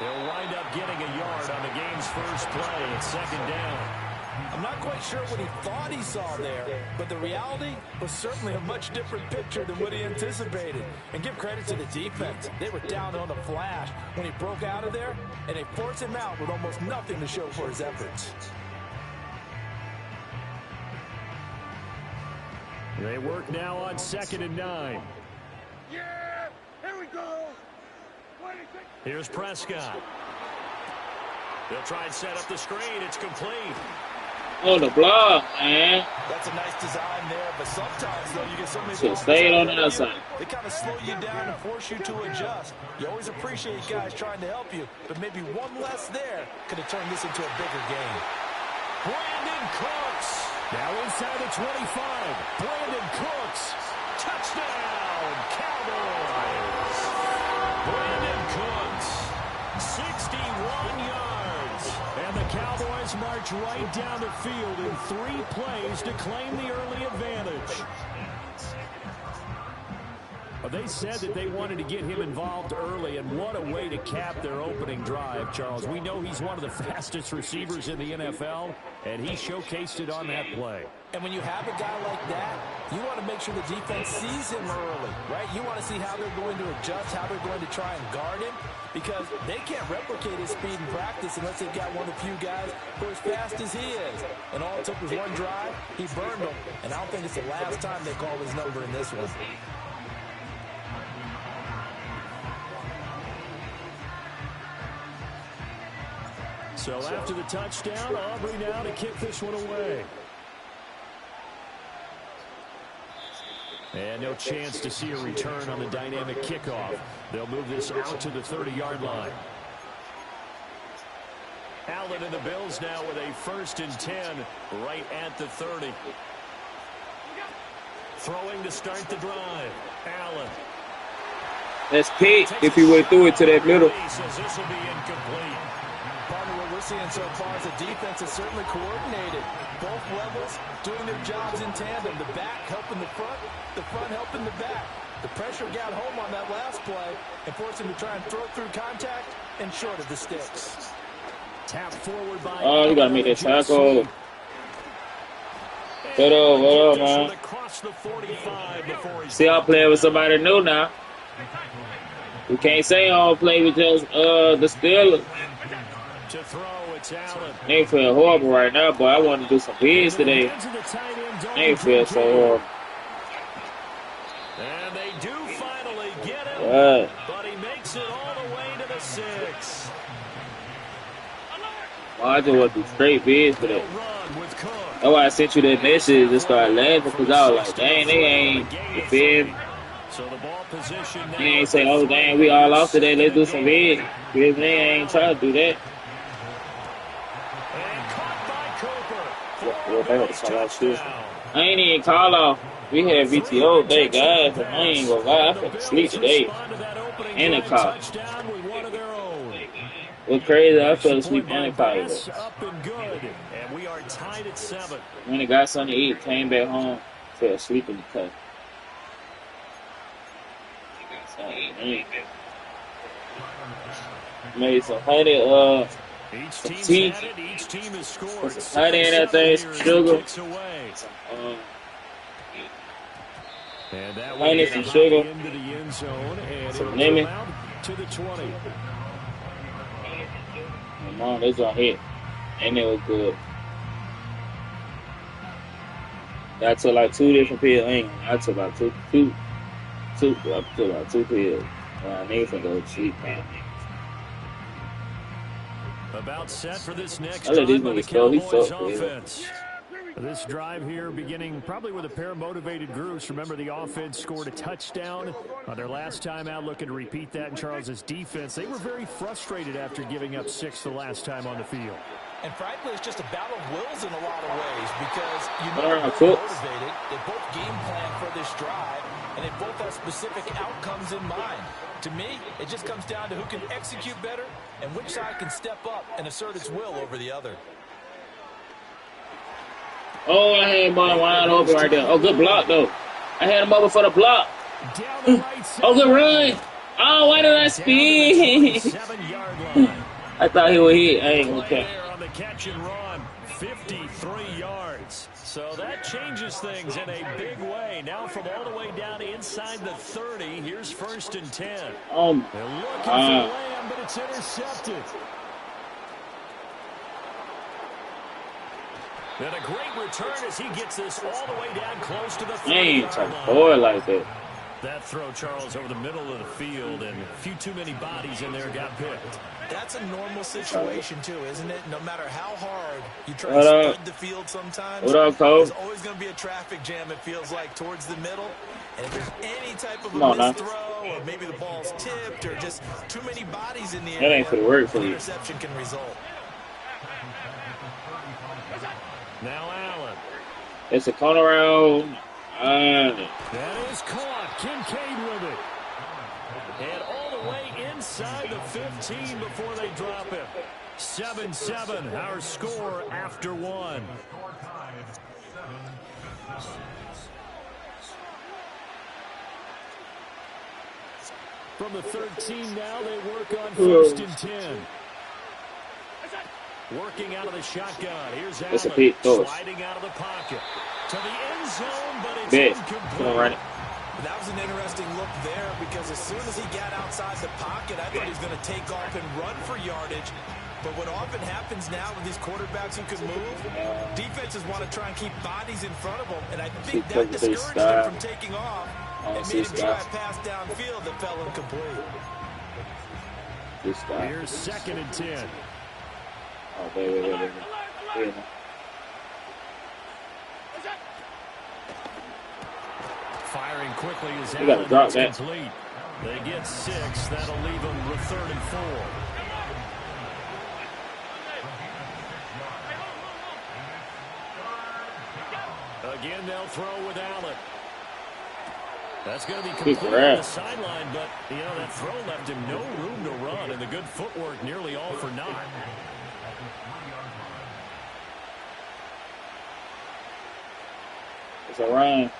[SPEAKER 7] He'll wind up getting a yard on the game's first play at 2nd down.
[SPEAKER 8] I'm not quite sure what he thought he saw there, but the reality was certainly a much different picture than what he anticipated. And give credit to the defense. They were down on a flash when he broke out of there, and they forced him out with almost nothing to show for his efforts.
[SPEAKER 7] They work now on 2nd and 9.
[SPEAKER 3] Yeah, here we go.
[SPEAKER 7] Here's Prescott. They'll try and set up the screen. It's complete.
[SPEAKER 4] Oh, the block, man.
[SPEAKER 8] That's a nice design there, but sometimes, though, you get so many...
[SPEAKER 4] Should have stayed on the outside.
[SPEAKER 8] They kind of slow you down and force you to adjust. You always appreciate guys trying to help you, but maybe one less there could have turned this into a bigger game.
[SPEAKER 7] Brandon Cooks. Now inside the 25. Brandon Cooks. Touchdown, Cowboys. Brandon Cooks. 61 yards. And the Cowboys march right down the field in 3 plays to claim the early advantage. They said that they wanted to get him involved early, and what a way to cap their opening drive, Charles. We know he's one of the fastest receivers in the NFL, and he showcased it on that play.
[SPEAKER 8] And when you have a guy like that, you want to make sure the defense sees him early, right? You want to see how they're going to adjust, how they're going to try and guard him, because they can't replicate his speed in practice unless they've got one of the few guys who are as fast as he is. And all it took was one drive, he burned them, and I don't think it's the last time they call his number in this one.
[SPEAKER 7] So after the touchdown, Aubrey now to kick this one away. And no chance to see a return on the dynamic kickoff. They'll move this out to the 30-yard line. Allen and the Bills now with a 1st and 10 right at the 30. Throwing to start the drive. Allen.
[SPEAKER 4] That's Pete if he went through it to that middle.
[SPEAKER 7] Says this will be incomplete.
[SPEAKER 8] Partner, what we're seeing so far is the defense is certainly coordinated. Both levels doing their jobs in tandem. The back helping the front helping the back. The pressure got home on that last play and forced him to try and throw through contact and short of the sticks.
[SPEAKER 7] Tap forward by
[SPEAKER 4] Oh, you got to make that tackle. What up, man? See, I'll play with somebody new now. We can't say I'll play with just the Steelers.
[SPEAKER 7] To throw, it's Allen.
[SPEAKER 4] They feel horrible right now, but I want to do some bigs today. They feel so horrible.
[SPEAKER 7] And they do finally get him, but he makes Takes it all the way to the 6.
[SPEAKER 4] Well, I just want to do straight bids for
[SPEAKER 7] They'll
[SPEAKER 4] that.
[SPEAKER 7] run with Cook.
[SPEAKER 4] That's why I sent you that message and started laughing because I was like, dang, they ain't, you feel me?
[SPEAKER 7] So the ball position now.
[SPEAKER 4] They ain't say, oh, dang, we all off today, let's do some bids. Because they ain't trying to do that.
[SPEAKER 7] And caught by Cooper.
[SPEAKER 4] Well, they got to call off too.
[SPEAKER 7] Touchdown.
[SPEAKER 4] I ain't even call off. We had VTO today, guys, but I ain't gonna lie, I fell asleep today. And the call.
[SPEAKER 7] Touchdown with one of their own.
[SPEAKER 4] What's crazy, I fell asleep in the car.
[SPEAKER 7] Up and good. And we are tied at 7.
[SPEAKER 4] When I got something to eat, came back home, fell asleep in the car. Made some honey, some tea,
[SPEAKER 7] Each team has scored.
[SPEAKER 4] put some honey in that thing, some sugar,
[SPEAKER 7] and that
[SPEAKER 4] honey, some sugar,
[SPEAKER 7] into the end zone, and
[SPEAKER 4] some lemon.
[SPEAKER 7] to the 20.
[SPEAKER 4] My mom, they gonna hit, and it was good. I took like 2 different pills. I took about two pills. I need to go cheap, man.
[SPEAKER 7] About set for this next
[SPEAKER 4] I let these
[SPEAKER 7] drive by the
[SPEAKER 4] niggas go. He
[SPEAKER 7] Cowboys
[SPEAKER 4] sucked, man.
[SPEAKER 7] offense. This drive here beginning probably with a pair of motivated groups. Remember, the offense scored a touchdown on their last time out, looking to repeat that in Charles's defense. They were very frustrated after giving up 6 the last time on the field.
[SPEAKER 8] And frankly, it's just a battle of wills in a lot of ways because you know
[SPEAKER 4] Alright,
[SPEAKER 8] they're
[SPEAKER 4] Cooks.
[SPEAKER 8] motivated. They both game plan for this drive, and they both have specific outcomes in mind. To me, it just comes down to who can execute better and which side can step up and assert its will over the other.
[SPEAKER 4] Oh, I had him wide open right there. Oh, good block, though. I had him over for the block.
[SPEAKER 7] Down the right side.
[SPEAKER 4] Oh, good run. Oh, why did I spin?
[SPEAKER 7] 7-yard line.
[SPEAKER 4] I thought he would hit. I ain't gonna
[SPEAKER 7] Play
[SPEAKER 4] catch.
[SPEAKER 7] there on the catch and run, 53 yards. So that changes things in a big way. Now from all the way down inside the 30, here's 1st and 10. They're looking for Lamb, but it's intercepted. And a great return as he gets this all the way down close to the 30.
[SPEAKER 4] I ain't trying to throw it like that.
[SPEAKER 7] That throw, Charles, over the middle of the field, and a few too many bodies in there got picked.
[SPEAKER 8] That's a normal situation, too, isn't it? No matter how hard you try
[SPEAKER 4] What
[SPEAKER 8] to
[SPEAKER 4] up?
[SPEAKER 8] spread the field sometimes,
[SPEAKER 4] What up, Cole?
[SPEAKER 8] there's always going to be a traffic jam, it feels like, towards the middle. And if there's any type of
[SPEAKER 4] Come on,
[SPEAKER 8] a
[SPEAKER 4] now.
[SPEAKER 8] misthrow, or maybe the ball's tipped, or just too many bodies in the
[SPEAKER 4] That
[SPEAKER 8] area,
[SPEAKER 4] ain't for the work for
[SPEAKER 8] an
[SPEAKER 4] you.
[SPEAKER 8] interception can result.
[SPEAKER 7] Now Allen.
[SPEAKER 4] It's a corner round.
[SPEAKER 7] That is caught. Kincaid with it. And all the way inside the 15 before they drop him. 7-7, our score after 1. From the 13 now, they work on 1st and 10. Working out of the shotgun. Here's
[SPEAKER 4] It's a
[SPEAKER 7] Allen
[SPEAKER 4] Pete Phillips.
[SPEAKER 7] sliding out of the pocket. To the end zone, but it's
[SPEAKER 4] Big.
[SPEAKER 7] incomplete.
[SPEAKER 4] Come on, right.
[SPEAKER 8] That was an interesting look there because as soon as he got outside the pocket, I thought he was going to take off and run for yardage. But what often happens now with these quarterbacks who can move, defenses want to try and keep bodies in front of them, and I think that discouraged him from taking off and made him try a pass downfield that fell incomplete.
[SPEAKER 4] This guy.
[SPEAKER 7] Here's 2nd and 10.
[SPEAKER 4] Oh, wait. Yeah.
[SPEAKER 7] Firing quickly is
[SPEAKER 4] You gotta drop that.
[SPEAKER 7] complete. They get 6. That'll leave them with 3rd and 4. Again, they'll throw with Allen. That's going to be complete on the sideline, but, you know, that throw left him no room to run, and the good footwork nearly all for naught.
[SPEAKER 4] It's a run.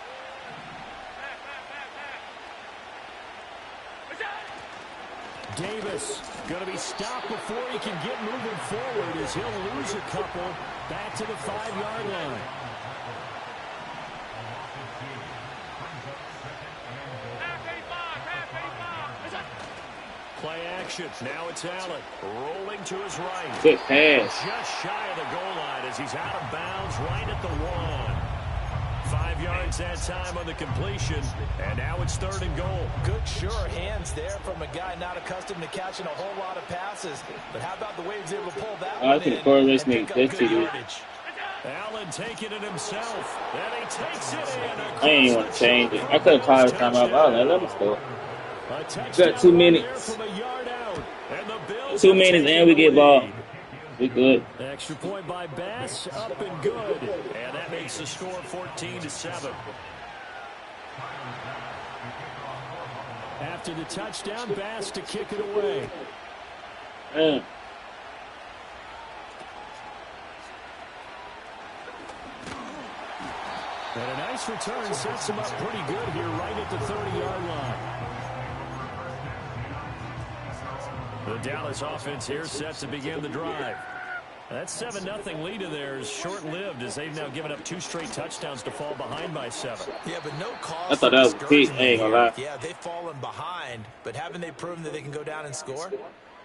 [SPEAKER 7] Davis going to be stopped before he can get moving forward as he'll lose a couple back to the 5-yard line. Play action. Now it's Allen rolling to his right.
[SPEAKER 4] Good pass.
[SPEAKER 7] Just shy of the goal line as he's out of bounds right at the 1. 5 5 yards that time on the completion. And now it's 3rd and goal.
[SPEAKER 8] Good, sure hands there from a guy not accustomed to catching a whole lot of passes. But how about the way he's able to pull that one in and pick up good yardage?
[SPEAKER 7] Allen taking it himself. And he takes it in.
[SPEAKER 4] I ain't want to change it. I could have called the time out. Let me score. Got 2 minutes. 2 minutes and we get ball. We good.
[SPEAKER 7] Extra point by Bass, up and good. And that makes the score 14-7. After the touchdown, Bass to kick it away.
[SPEAKER 4] Man.
[SPEAKER 7] And a nice return sets him up pretty good here right at the 30-yard line. The Dallas offense here set to begin the drive. That 7-0 lead of theirs short-lived as they've now given up 2 straight touchdowns to fall behind by 7.
[SPEAKER 8] Yeah, but no cause.
[SPEAKER 4] I thought that was a pick. I ain't gonna lie.
[SPEAKER 8] Yeah, they've fallen behind, but haven't they proven that they can go down and score?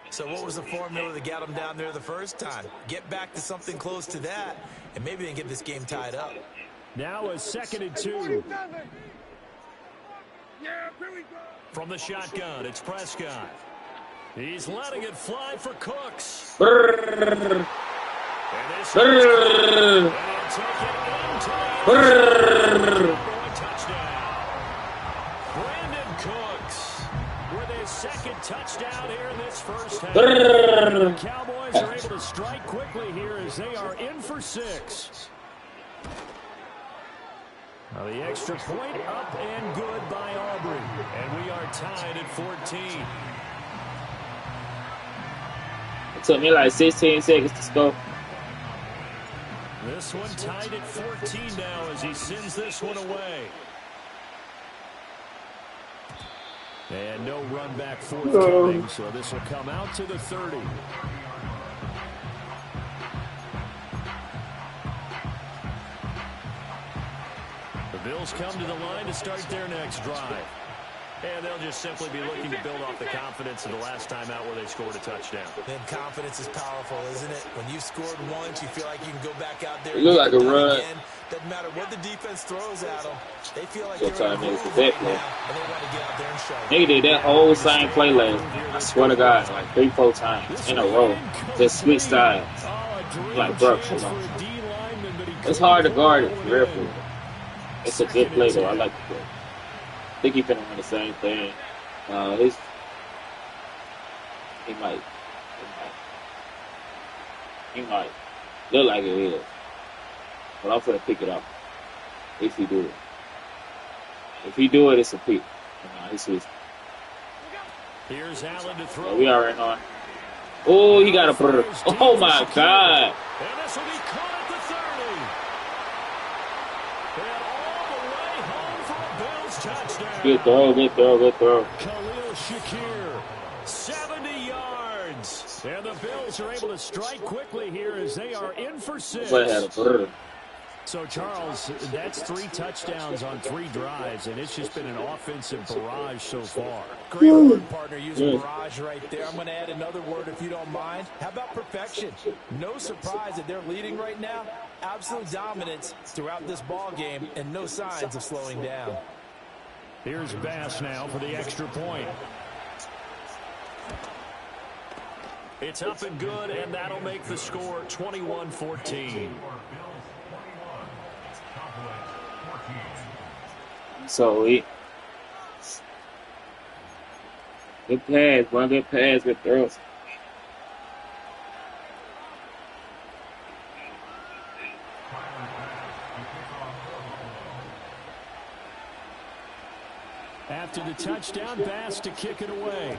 [SPEAKER 8] So what was the formula that got them down there the first time? Get back to something close to that, and maybe they can get this game tied up.
[SPEAKER 7] Now a 2nd and 2.
[SPEAKER 3] Yeah, here we go.
[SPEAKER 7] From the shotgun, it's Prescott. He's letting it fly for Cooks.
[SPEAKER 4] Brrr.
[SPEAKER 7] And this
[SPEAKER 4] Brrr. Brrr.
[SPEAKER 7] Touchdown. Brandon Cooks with his 2nd touchdown here in this first half.
[SPEAKER 4] Brrr.
[SPEAKER 7] The Cowboys are able to strike quickly here as they are in for 6. Now the extra point up and good by Aubrey. And we are tied at 14.
[SPEAKER 4] It took me like 16 seconds to score.
[SPEAKER 7] This one tied at 14 now as he sends this one away. And no run back forthcoming, so this will come out to the 30. The Bills come to the line to start their next drive. And they'll just simply be looking to build off the confidence of the last time out where they scored a touchdown.
[SPEAKER 8] Then confidence is powerful, isn't it? When you've scored once, you feel like you can go back out there.
[SPEAKER 4] It looked like a run.
[SPEAKER 8] Again. Doesn't matter what the defense throws at them. They feel like
[SPEAKER 4] Showtime
[SPEAKER 8] they're in a
[SPEAKER 4] is
[SPEAKER 8] groove
[SPEAKER 4] the
[SPEAKER 8] right
[SPEAKER 4] bet,
[SPEAKER 8] now,
[SPEAKER 4] man.
[SPEAKER 8] and they want to get out there and show.
[SPEAKER 4] They did that whole same play last night. I swear to God, like 3-4 times in a row. Just switch sides. Like, bro, come on. It's hard to guard it, for real. It's a good play, though. I like the play. I think he's finna win the same thing. He might. Look like it is. But I'm finna pick it up. If he do it. If he do it, it's a pick. He's switching.
[SPEAKER 7] Here's Allen to throw.
[SPEAKER 4] Yeah, we already know. Oh, he got a brr. Oh my God.
[SPEAKER 7] And this will be caught at the 30. And all the way home for a Bills touchdown.
[SPEAKER 4] Good throw, good throw, good throw.
[SPEAKER 7] Khalil Shakir, 70 yards. And the Bills are able to strike quickly here as they are in for 6.
[SPEAKER 4] But had a brr.
[SPEAKER 7] So, Charles, that's 3 touchdowns on 3 drives, and it's just been an offensive barrage so far.
[SPEAKER 8] Great word, partner, using barrage right there. I'm going to add another word if you don't mind. How about perfection? No surprise that they're leading right now. Absolute dominance throughout this ball game and no signs of slowing down.
[SPEAKER 7] Here's Bass now for the extra point. It's up and good, and that'll make the score 21-14.
[SPEAKER 4] So good pass, one good pass, good throws.
[SPEAKER 7] After the touchdown, Bass to kick it away.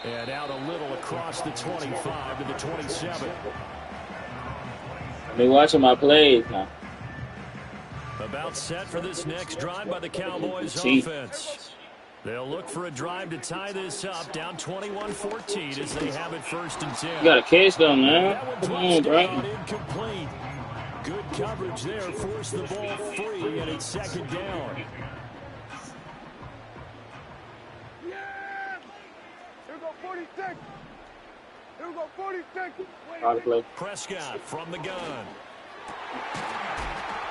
[SPEAKER 7] And out a little across the 25 to the 27.
[SPEAKER 4] I've been watching my plays now.
[SPEAKER 7] About set for this next drive by the Cowboys offense. They'll look for a drive to tie this up, down 21-14 as they have it 1st and 10.
[SPEAKER 4] You gotta catch them, man. Come on, bro.
[SPEAKER 7] Incomplete. Good coverage there, forced the ball free, and it's 2nd down.
[SPEAKER 3] Yeah! Here we go, 46. Here we go, 40 seconds.
[SPEAKER 4] Hard to play.
[SPEAKER 7] Prescott from the gun.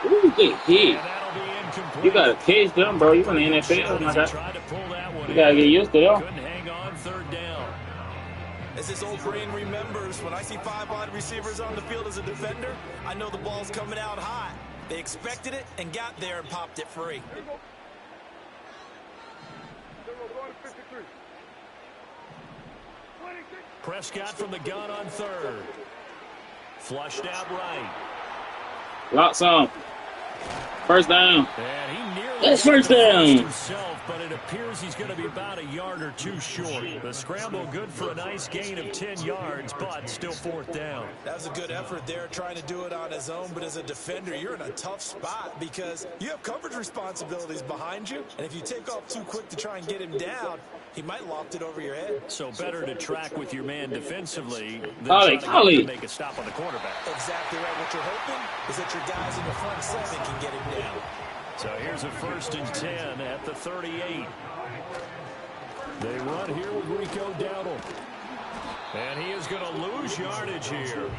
[SPEAKER 4] Ooh, you get hit.
[SPEAKER 7] And that'll be incomplete.
[SPEAKER 4] You gotta catch them, bro. You in the NFL, my guy.
[SPEAKER 7] Tried to pull that one
[SPEAKER 4] You gotta
[SPEAKER 7] in.
[SPEAKER 4] get used to them.
[SPEAKER 7] Couldn't hang on, third down.
[SPEAKER 8] As his old brain remembers, when I see 5 wide receivers on the field as a defender, I know the ball's coming out hot. They expected it and got there and popped it free.
[SPEAKER 7] Prescott from the gun on third. Flushed out right.
[SPEAKER 4] Lots on. First down.
[SPEAKER 7] And he nearly
[SPEAKER 4] That's first down.
[SPEAKER 7] himself, but it appears he's going to be about a yard or two short. The scramble good for a nice gain of 10 yards, but still fourth down.
[SPEAKER 8] That was a good effort there, trying to do it on his own, but as a defender, you're in a tough spot because you have coverage responsibilities behind you, and if you take off too quick to try and get him down, he might loft it over your head.
[SPEAKER 7] So better to track with your man defensively than
[SPEAKER 4] Ollie,
[SPEAKER 7] trying
[SPEAKER 4] Ollie.
[SPEAKER 7] to make a stop on the quarterback.
[SPEAKER 8] Exactly right. What you're hoping is that your guys in the front seven can get him down.
[SPEAKER 7] So here's a 1st and 10 at the 38. They run here with Rico Dowdle. And he is going to lose yardage here.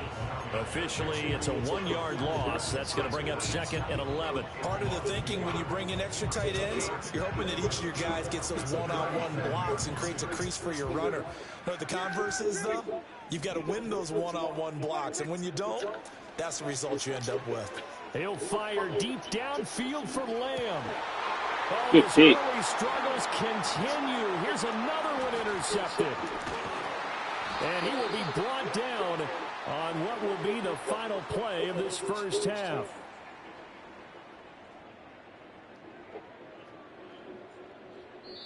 [SPEAKER 7] Officially, it's a 1-yard loss. That's going to bring up 2nd and 11.
[SPEAKER 8] Part of the thinking when you bring in extra tight ends, you're hoping that each of your guys gets those one-on-one blocks and creates a crease for your runner. You know what the converse is, though? You've got to win those one-on-one blocks, and when you don't, that's the result you end up with.
[SPEAKER 7] He'll fire deep downfield for Lamb. Oh,
[SPEAKER 4] Good
[SPEAKER 7] his
[SPEAKER 4] hit.
[SPEAKER 7] early struggles continue. Here's another one intercepted. And he will be brought down on what will be the final play of this first half.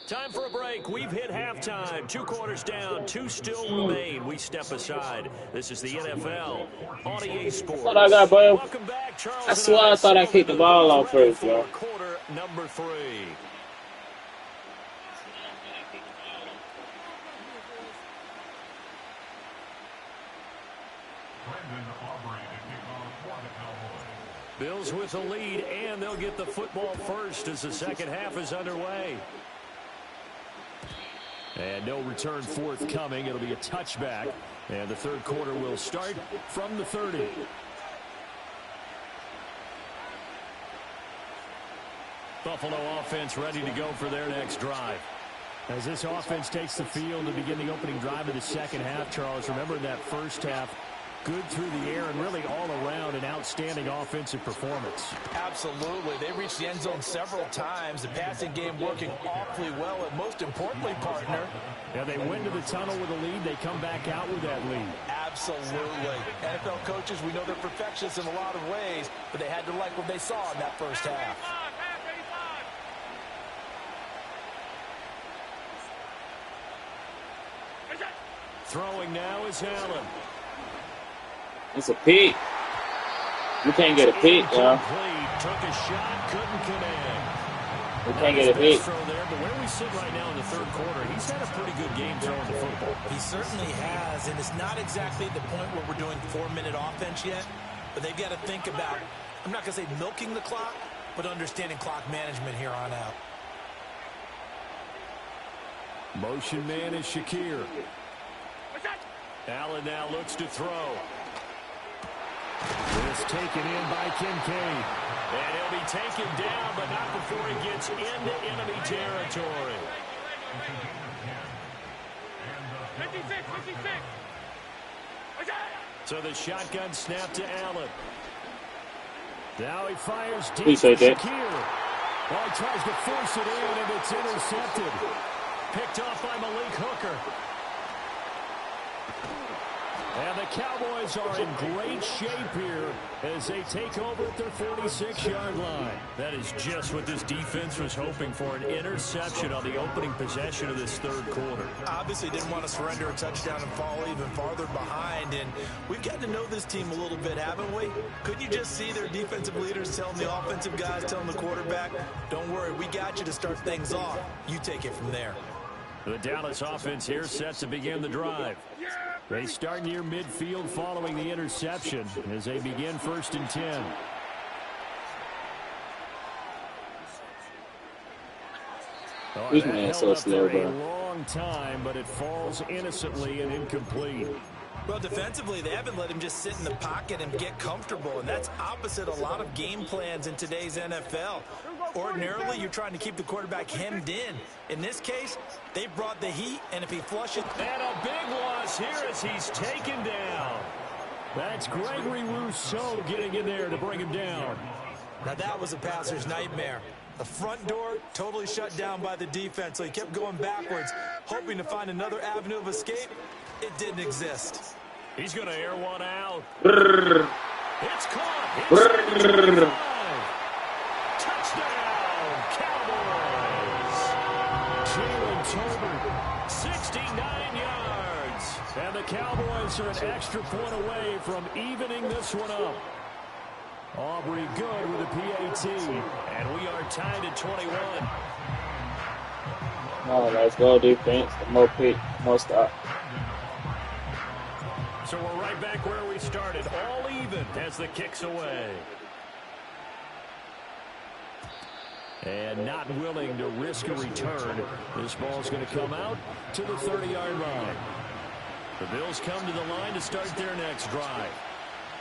[SPEAKER 7] Time for a break. We've hit halftime. 2 quarters down. 2 still remain. We step aside. This is the NFL on EA Sports.
[SPEAKER 4] What I got, bro?
[SPEAKER 7] Welcome back, Charles.
[SPEAKER 4] That's why I thought I kicked the ball off first, bro.
[SPEAKER 7] Quarter number 3. Bills with the lead, and they'll get the football first as the second half is underway. And no return forthcoming. It'll be a touchback. And the third quarter will start from the 30. Buffalo offense ready to go for their next drive. As this offense takes the field to begin the opening drive of the second half, Charles, remember in that first half, good through the air and really all around an outstanding offensive performance.
[SPEAKER 8] Absolutely. They reached the end zone several times. The passing game working awfully well, and most importantly, partner.
[SPEAKER 7] Yeah, they went to the tunnel with a lead. They come back out with that lead.
[SPEAKER 8] Absolutely. NFL coaches, we know they're perfectionists in a lot of ways, but they had to like what they saw in that first half.
[SPEAKER 7] Throwing now is Allen.
[SPEAKER 4] It's a pick. You can't get a pick, bro.
[SPEAKER 7] Took a shot, couldn't connect.
[SPEAKER 4] You can't get a pick.
[SPEAKER 7] Throw there, but where we sit right now in the third quarter, he's had a pretty good game throwing the football.
[SPEAKER 8] He certainly has, and it's not exactly the point where we're doing 4-minute offense yet, but they've got to think about, I'm not going to say milking the clock, but understanding clock management here on out.
[SPEAKER 7] Motion man is Shakir. Allen now looks to throw. This taken in by Kincaid. And he'll be taken down, but not before he gets into enemy territory.
[SPEAKER 3] 56.
[SPEAKER 7] So the shotgun snap to Allen. Now he fires deep
[SPEAKER 4] Appreciate
[SPEAKER 7] to
[SPEAKER 4] that.
[SPEAKER 7] Shakir. Well, he tries to force it in, and it's intercepted. Picked off by Malik Hooker. And the Cowboys are in great shape here as they take over at their 46-yard line. That is just what this defense was hoping for, an interception on the opening possession of this third quarter.
[SPEAKER 8] Obviously didn't want to surrender a touchdown and fall even farther behind, and we've gotten to know this team a little bit, haven't we? Couldn't you just see their defensive leaders telling the offensive guys, telling the quarterback, don't worry, we got you to start things off. You take it from there.
[SPEAKER 7] The Dallas offense here set to begin the drive. They start near midfield following the interception as they begin 1st and 10. Oh,
[SPEAKER 4] This man is so slow,
[SPEAKER 7] for a
[SPEAKER 4] bro.
[SPEAKER 7] long time, but it falls innocently and incomplete.
[SPEAKER 8] Well, defensively, they haven't let him just sit in the pocket and get comfortable, and that's opposite a lot of game plans in today's NFL. Ordinarily, you're trying to keep the quarterback hemmed in. In this case, they brought the heat, and if he flushes...
[SPEAKER 7] And a big loss here as he's taken down. That's Gregory Rousseau getting in there to bring him down.
[SPEAKER 8] Now, that was a passer's nightmare. The front door totally shut down by the defense, so he kept going backwards, hoping to find another avenue of escape. It didn't exist.
[SPEAKER 7] He's going to air one out.
[SPEAKER 4] Brrr.
[SPEAKER 7] It's caught.
[SPEAKER 4] Brrr.
[SPEAKER 7] Touchdown, Cowboys. Jalen Tolbert, 69 yards. And the Cowboys are an extra point away from evening this one up. Aubrey good with a PAT. And we are tied at 21.
[SPEAKER 4] Oh, let's go defense. More pick, more stop.
[SPEAKER 7] So we're right back where we started, all even as the kick's away. And not willing to risk a return. This ball's going to come out to the 30-yard line. The Bills come to the line to start their next drive.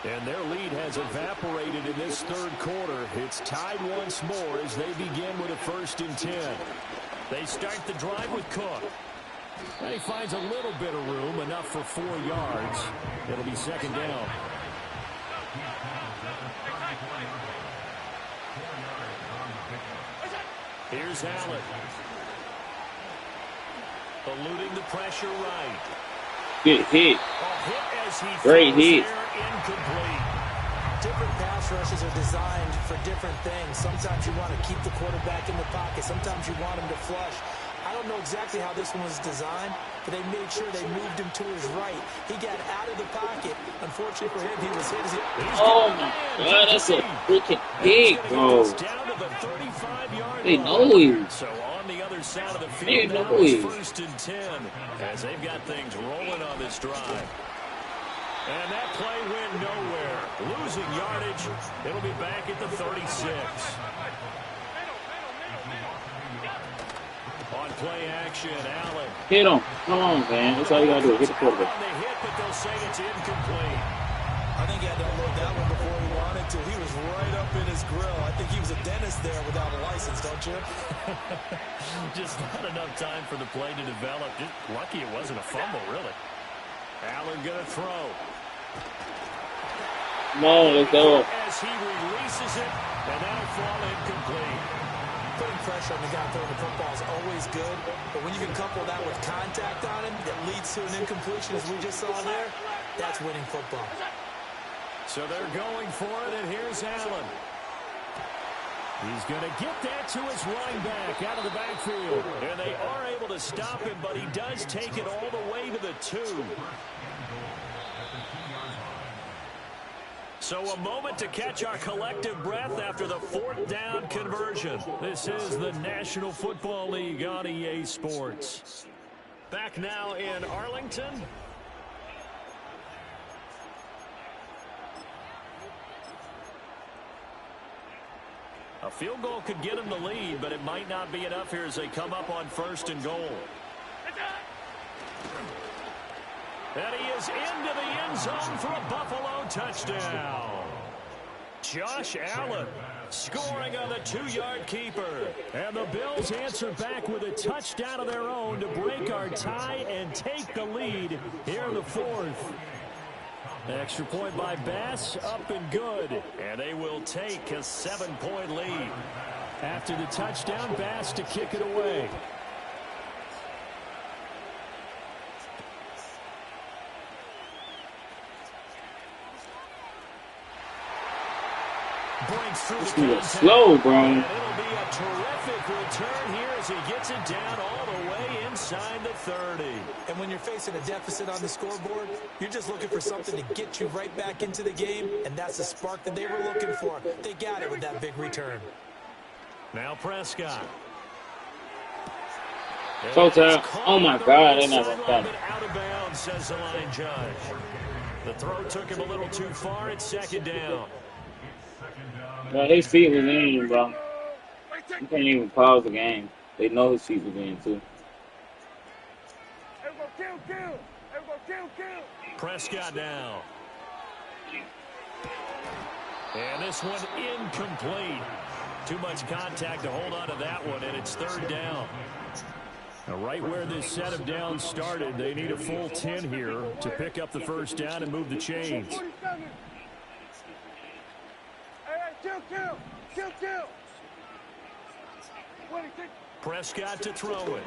[SPEAKER 7] And their lead has evaporated in this third quarter. It's tied once more as they begin with a 1st and 10. They start the drive with Cook. And he finds a little bit of room, enough for 4 yards. It'll be 2nd down. Here's Allen. Eluding the pressure right.
[SPEAKER 4] Good hit.
[SPEAKER 7] As he
[SPEAKER 4] Great hit.
[SPEAKER 7] Incomplete.
[SPEAKER 8] Different pass rushes are designed for different things. Sometimes you want to keep the quarterback in the pocket. Sometimes you want him to flush. I don't know exactly how this one was designed, but they made sure they moved him to his right. He got out of the pocket. Unfortunately for him, he was hit.
[SPEAKER 4] Oh, my God. That's a freaking hit, bro. They know it.
[SPEAKER 7] So on the other side of the
[SPEAKER 4] They
[SPEAKER 7] field,
[SPEAKER 4] know
[SPEAKER 7] now it's
[SPEAKER 4] it.
[SPEAKER 7] 1st and 10 as they've got things rolling on this drive. And that play went nowhere. Losing yardage. It'll be back at the 36. On play action, Allen.
[SPEAKER 4] Hit him. Come on, man. That's all you got to do. Hit the quarterback.
[SPEAKER 7] On the hit, but they'll say it's incomplete.
[SPEAKER 8] I think he had to unload that one before he wanted to. He was right up in his grill. I think he was a dentist there without a license, don't you?
[SPEAKER 7] Just not enough time for the play to develop. Just lucky it wasn't a fumble, really. Allen going to throw.
[SPEAKER 4] No, let's go.
[SPEAKER 7] As he releases it, and that'll fall incomplete.
[SPEAKER 8] Putting pressure on the guy throwing the football is always good, but when you can couple that with contact on him that leads to an incompletion, as we just saw there, that's winning football.
[SPEAKER 7] So they're going for it, and here's Allen. He's going to get that to his running back out of the backfield. And they are able to stop him, but he does take it all the way to the 2. So a moment to catch our collective breath after the 4th down conversion. This is the National Football League on EA Sports. Back now in Arlington. A field goal could get him the lead, but it might not be enough here as they come up on 1st and goal. And he is into the end zone for a Buffalo touchdown. Josh Allen scoring on the 2-yard keeper. And the Bills answer back with a touchdown of their own to break our tie and take the lead here in the 4th. Extra point by Bass, up and good. And they will take a 7-point lead. After the touchdown, Bass to kick it away. Breaks through
[SPEAKER 4] This
[SPEAKER 7] the
[SPEAKER 4] nigga
[SPEAKER 7] contact.
[SPEAKER 4] slow, bro.
[SPEAKER 7] And it'll be a terrific return here as he gets it down all the way inside the 30.
[SPEAKER 8] And when you're facing a deficit on the scoreboard, you're just looking for something to get you right back into the game, and that's the spark that they were looking for. They got it with that big return.
[SPEAKER 7] Now Prescott.
[SPEAKER 4] So tough. Oh, my God. They're not going to stop it.
[SPEAKER 7] Out of bounds, says the line judge. The throw took him a little too far. It's 2nd down.
[SPEAKER 4] Bro, his feet was in, bro. You can't even pause the game. They know his feet was in, too.
[SPEAKER 7] Prescott now. And this one incomplete. Too much contact to hold on to that one, and it's third down. Now, right where this set of downs started, they need a full 10 here to pick up the first down and move the chains. Prescott to throw it.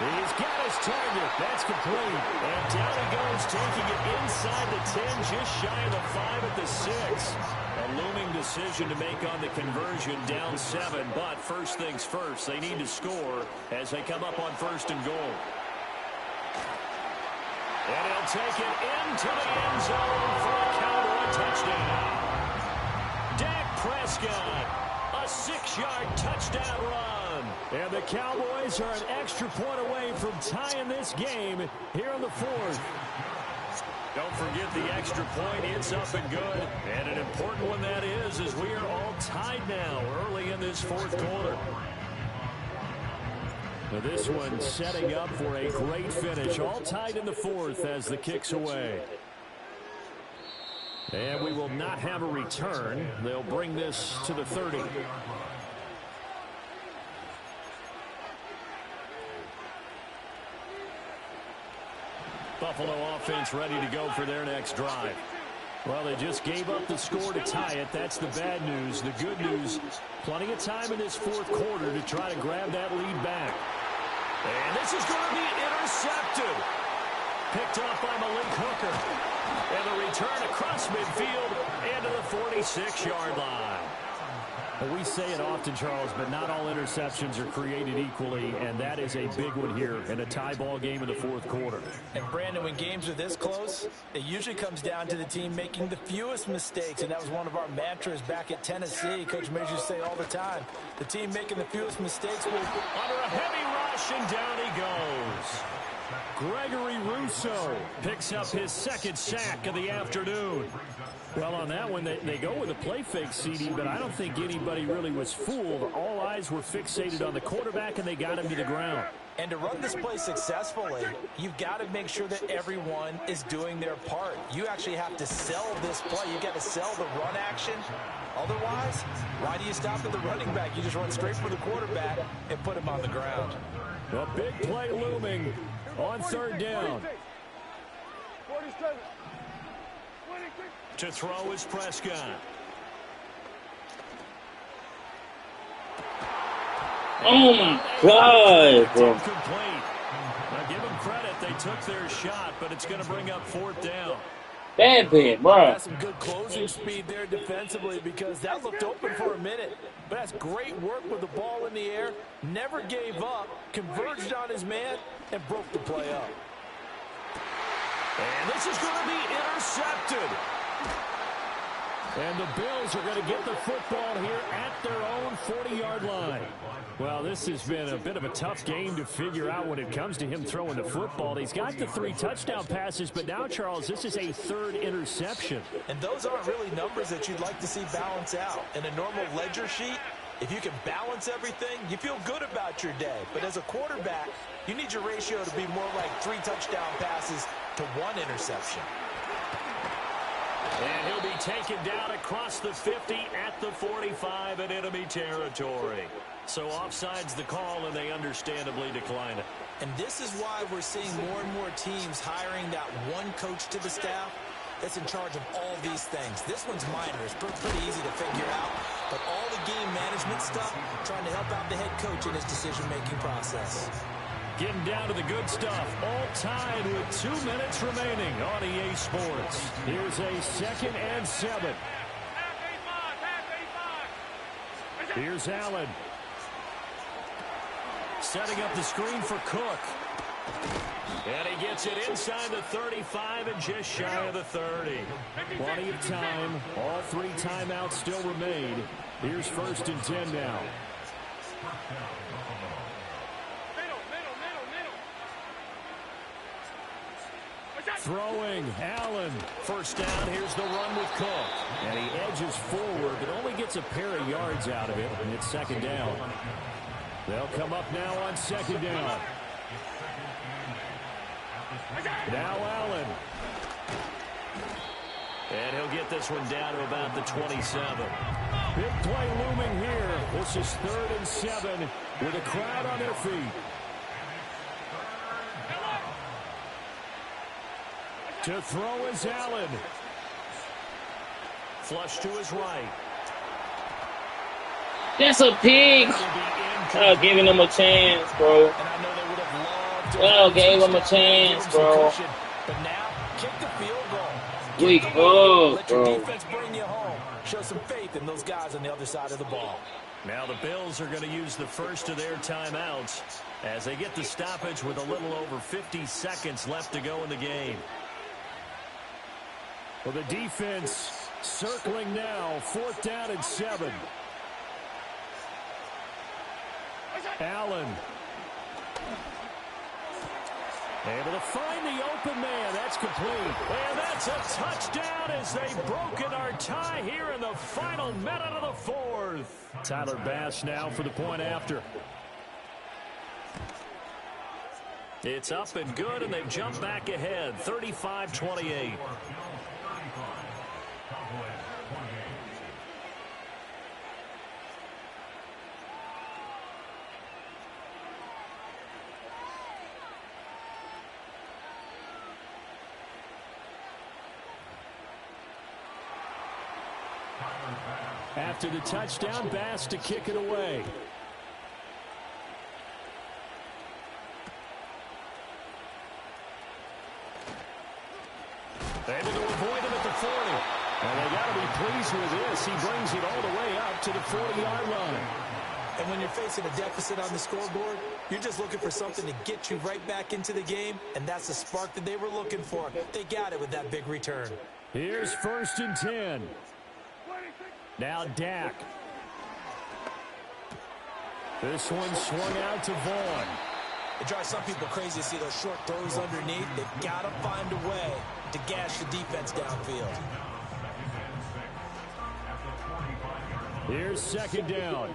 [SPEAKER 7] He's got his target. That's complete. And down he goes, taking it inside the 10, just shy of the 5 at the 6. A looming decision to make on the conversion, down 7. But first things first, they need to score as they come up on first and goal. And he'll take it into the end zone for a Cowboy touchdown. Dak Prescott, a 6-yard touchdown run. And the Cowboys are an extra point away from tying this game here in the 4th. Don't forget the extra point. It's up and good. And an important one that is, as we are all tied now early in this 4th quarter. Now this one setting up for a great finish. All tied in the 4th as the kick's away. And we will not have a return. They'll bring this to the 30. Buffalo offense ready to go for their next drive. Well, they just gave up the score to tie it. That's the bad news. The good news, plenty of time in this 4th quarter to try to grab that lead back. And this is going to be intercepted. Picked off by Malik Hooker. And the return across midfield and to the 46-yard line. Well, we say it often, Charles, but not all interceptions are created equally, and that is a big one here in a tie ball game in the 4th quarter.
[SPEAKER 8] And, Brandon, when games are this close, it usually comes down to the team making the fewest mistakes, and that was one of our mantras back at Tennessee. Coach Major say all the time, the team making the fewest mistakes will...
[SPEAKER 7] Under a heavy rush, and down he goes. Gregory Rousseau picks up his 2nd sack of the afternoon. Well, on that one, they go with a play fake, CD, but I don't think anybody really was fooled. All eyes were fixated on the quarterback, and they got him to the ground.
[SPEAKER 8] And to run this play successfully, you've got to make sure that everyone is doing their part. You actually have to sell this play. You've got to sell the run action. Otherwise, why do you stop at the running back? You just run straight for the quarterback and put him on the ground.
[SPEAKER 7] A big play looming on 3rd down.
[SPEAKER 3] 47. 26.
[SPEAKER 7] To throw is Prescott.
[SPEAKER 4] Oh my God, bro.
[SPEAKER 7] Complete. Now give them credit, they took their shot, but it's going to bring up 4th down.
[SPEAKER 4] Bad thing, bro.
[SPEAKER 8] That's some good closing speed there defensively, because that looked open for a minute. But that's great work with the ball in the air. Never gave up, converged on his man, and broke the play up.
[SPEAKER 7] And this is going to be intercepted. And the Bills are going to get the football here at their own 40-yard line. Well, this has been a bit of a tough game to figure out when it comes to him throwing the football. He's got the 3 touchdown passes, but now, Charles, this is a 3rd interception.
[SPEAKER 8] And those aren't really numbers that you'd like to see balance out. In a normal ledger sheet, if you can balance everything, you feel good about your day. But as a quarterback, you need your ratio to be more like 3 touchdown passes to 1 interception.
[SPEAKER 7] And he'll be taken down across the 50 at the 45 in enemy territory. So offside's the call, and they understandably decline it.
[SPEAKER 8] And this is why we're seeing more and more teams hiring that one coach to the staff that's in charge of all these things. This one's minor. It's pretty easy to figure out. But all the game management stuff, trying to help out the head coach in his decision-making process.
[SPEAKER 7] Getting down to the good stuff. All tied with 2 minutes remaining on EA Sports. Here's a 2nd and 7. Here's Allen. Setting up the screen for Cook. And he gets it inside the 35 and just shy of the 30. Plenty of time. All 3 timeouts still remain. Here's 1st and 10 now. Throwing, Allen. First down, here's the run with Cook. And he edges forward, but only gets a pair of yards out of it, and it's 2nd down. They'll come up now on 2nd down. Now Allen. And he'll get this one down to about the 27. Big play looming here. This is 3rd and 7 with a crowd on their feet. To throw is Allen. Flush to his right.
[SPEAKER 4] That's a pig. Giving him a chance, bro. Gave him a chance, bro.
[SPEAKER 8] But now, kick the field goal.
[SPEAKER 4] Weak up,
[SPEAKER 8] Let your
[SPEAKER 4] bro.
[SPEAKER 8] defense bring you home. Show some faith in those guys on the other side of the ball.
[SPEAKER 7] Now the Bills are going to use the first of their timeouts as they get the stoppage with a little over 50 seconds left to go in the game. Well, the defense circling now, 4th down and 7. Allen. Able to find the open man. That's complete. And that's a touchdown as they've broken our tie here in the final minute of the 4th. Tyler Bass now for the point after. It's up and good, and they've jumped back ahead, 35-28. After the touchdown, Bass to kick it away. Able to avoid him at the 40. And they got to be pleased with this. He brings it all the way up to the 40-yard line.
[SPEAKER 8] And when you're facing a deficit on the scoreboard, you're just looking for something to get you right back into the game, and that's the spark that they were looking for. They got it with that big return.
[SPEAKER 7] Here's 1st and 10. Now Dak. This one swung out to Vaughn.
[SPEAKER 8] It drives some people crazy to see those short throws underneath. They've got to find a way to gash the defense downfield.
[SPEAKER 7] Here's 2nd down.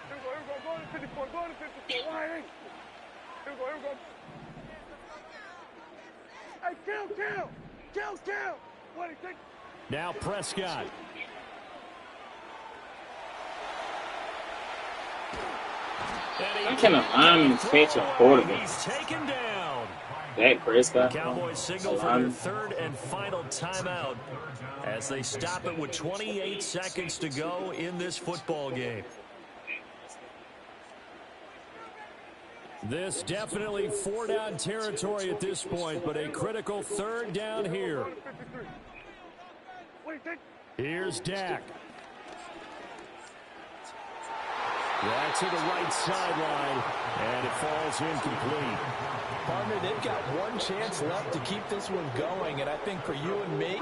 [SPEAKER 3] Here we go, go to 54, go to 54, line in. Here we go. Hey, kill. What do you think?
[SPEAKER 7] Now Prescott.
[SPEAKER 4] I cannot catch a quarterback.
[SPEAKER 7] He's taken down.
[SPEAKER 4] Dak Prescott.
[SPEAKER 7] Cowboys signal for their 3rd and final timeout as they stop it with 28 seconds to go in this football game. This definitely 4-down territory at this point, but a critical 3rd down here. Here's Dak. That's to the right sideline, and it falls incomplete.
[SPEAKER 8] Partner, they've got one chance left to keep this one going, and I think for you and me,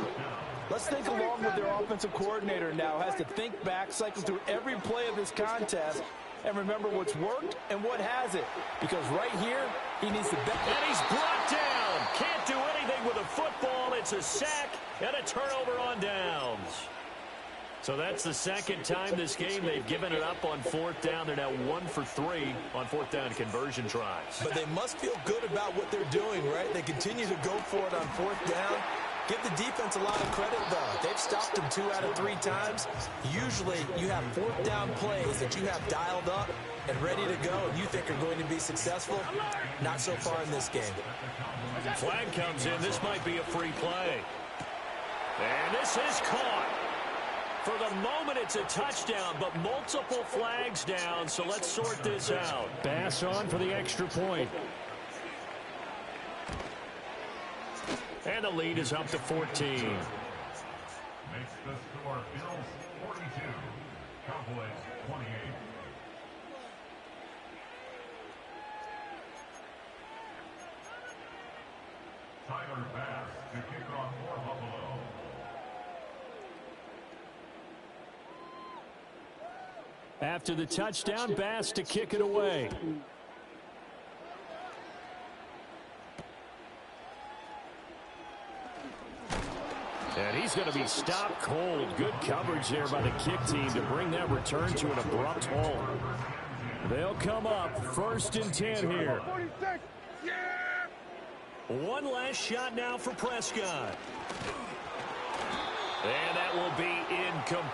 [SPEAKER 8] let's think along with their offensive coordinator now. Has to think back, cycle through every play of this contest, and remember what's worked and what hasn't. Because right here, he needs to bet.
[SPEAKER 7] And he's brought down. Can't do anything with a football. It's a sack and a turnover on downs. So that's the 2nd time this game they've given it up on 4th down. They're now 1 for 3 on 4th down conversion tries.
[SPEAKER 8] But they must feel good about what they're doing, right? They continue to go for it on 4th down. Give the defense a lot of credit, though. They've stopped them 2 out of 3 times. Usually, you have 4th down plays that you have dialed up and ready to go, and you think are going to be successful. Not so far in this game.
[SPEAKER 7] Flag comes in. This might be a free play. And this is caught. For the moment, it's a touchdown, but multiple flags down, so let's sort this out. Bass on for the extra point. And the lead is up to 14.
[SPEAKER 9] Makes the score Bills 42, Cowboys 28. Tyler Bass to kick off for Buffalo.
[SPEAKER 7] After the touchdown, Bass to kick it away. And he's going to be stopped cold. Good coverage there by the kick team to bring that return to an abrupt halt. They'll come up 1st and 10 here.
[SPEAKER 3] 46, yeah!
[SPEAKER 7] One last shot now for Prescott. And that will be incomplete.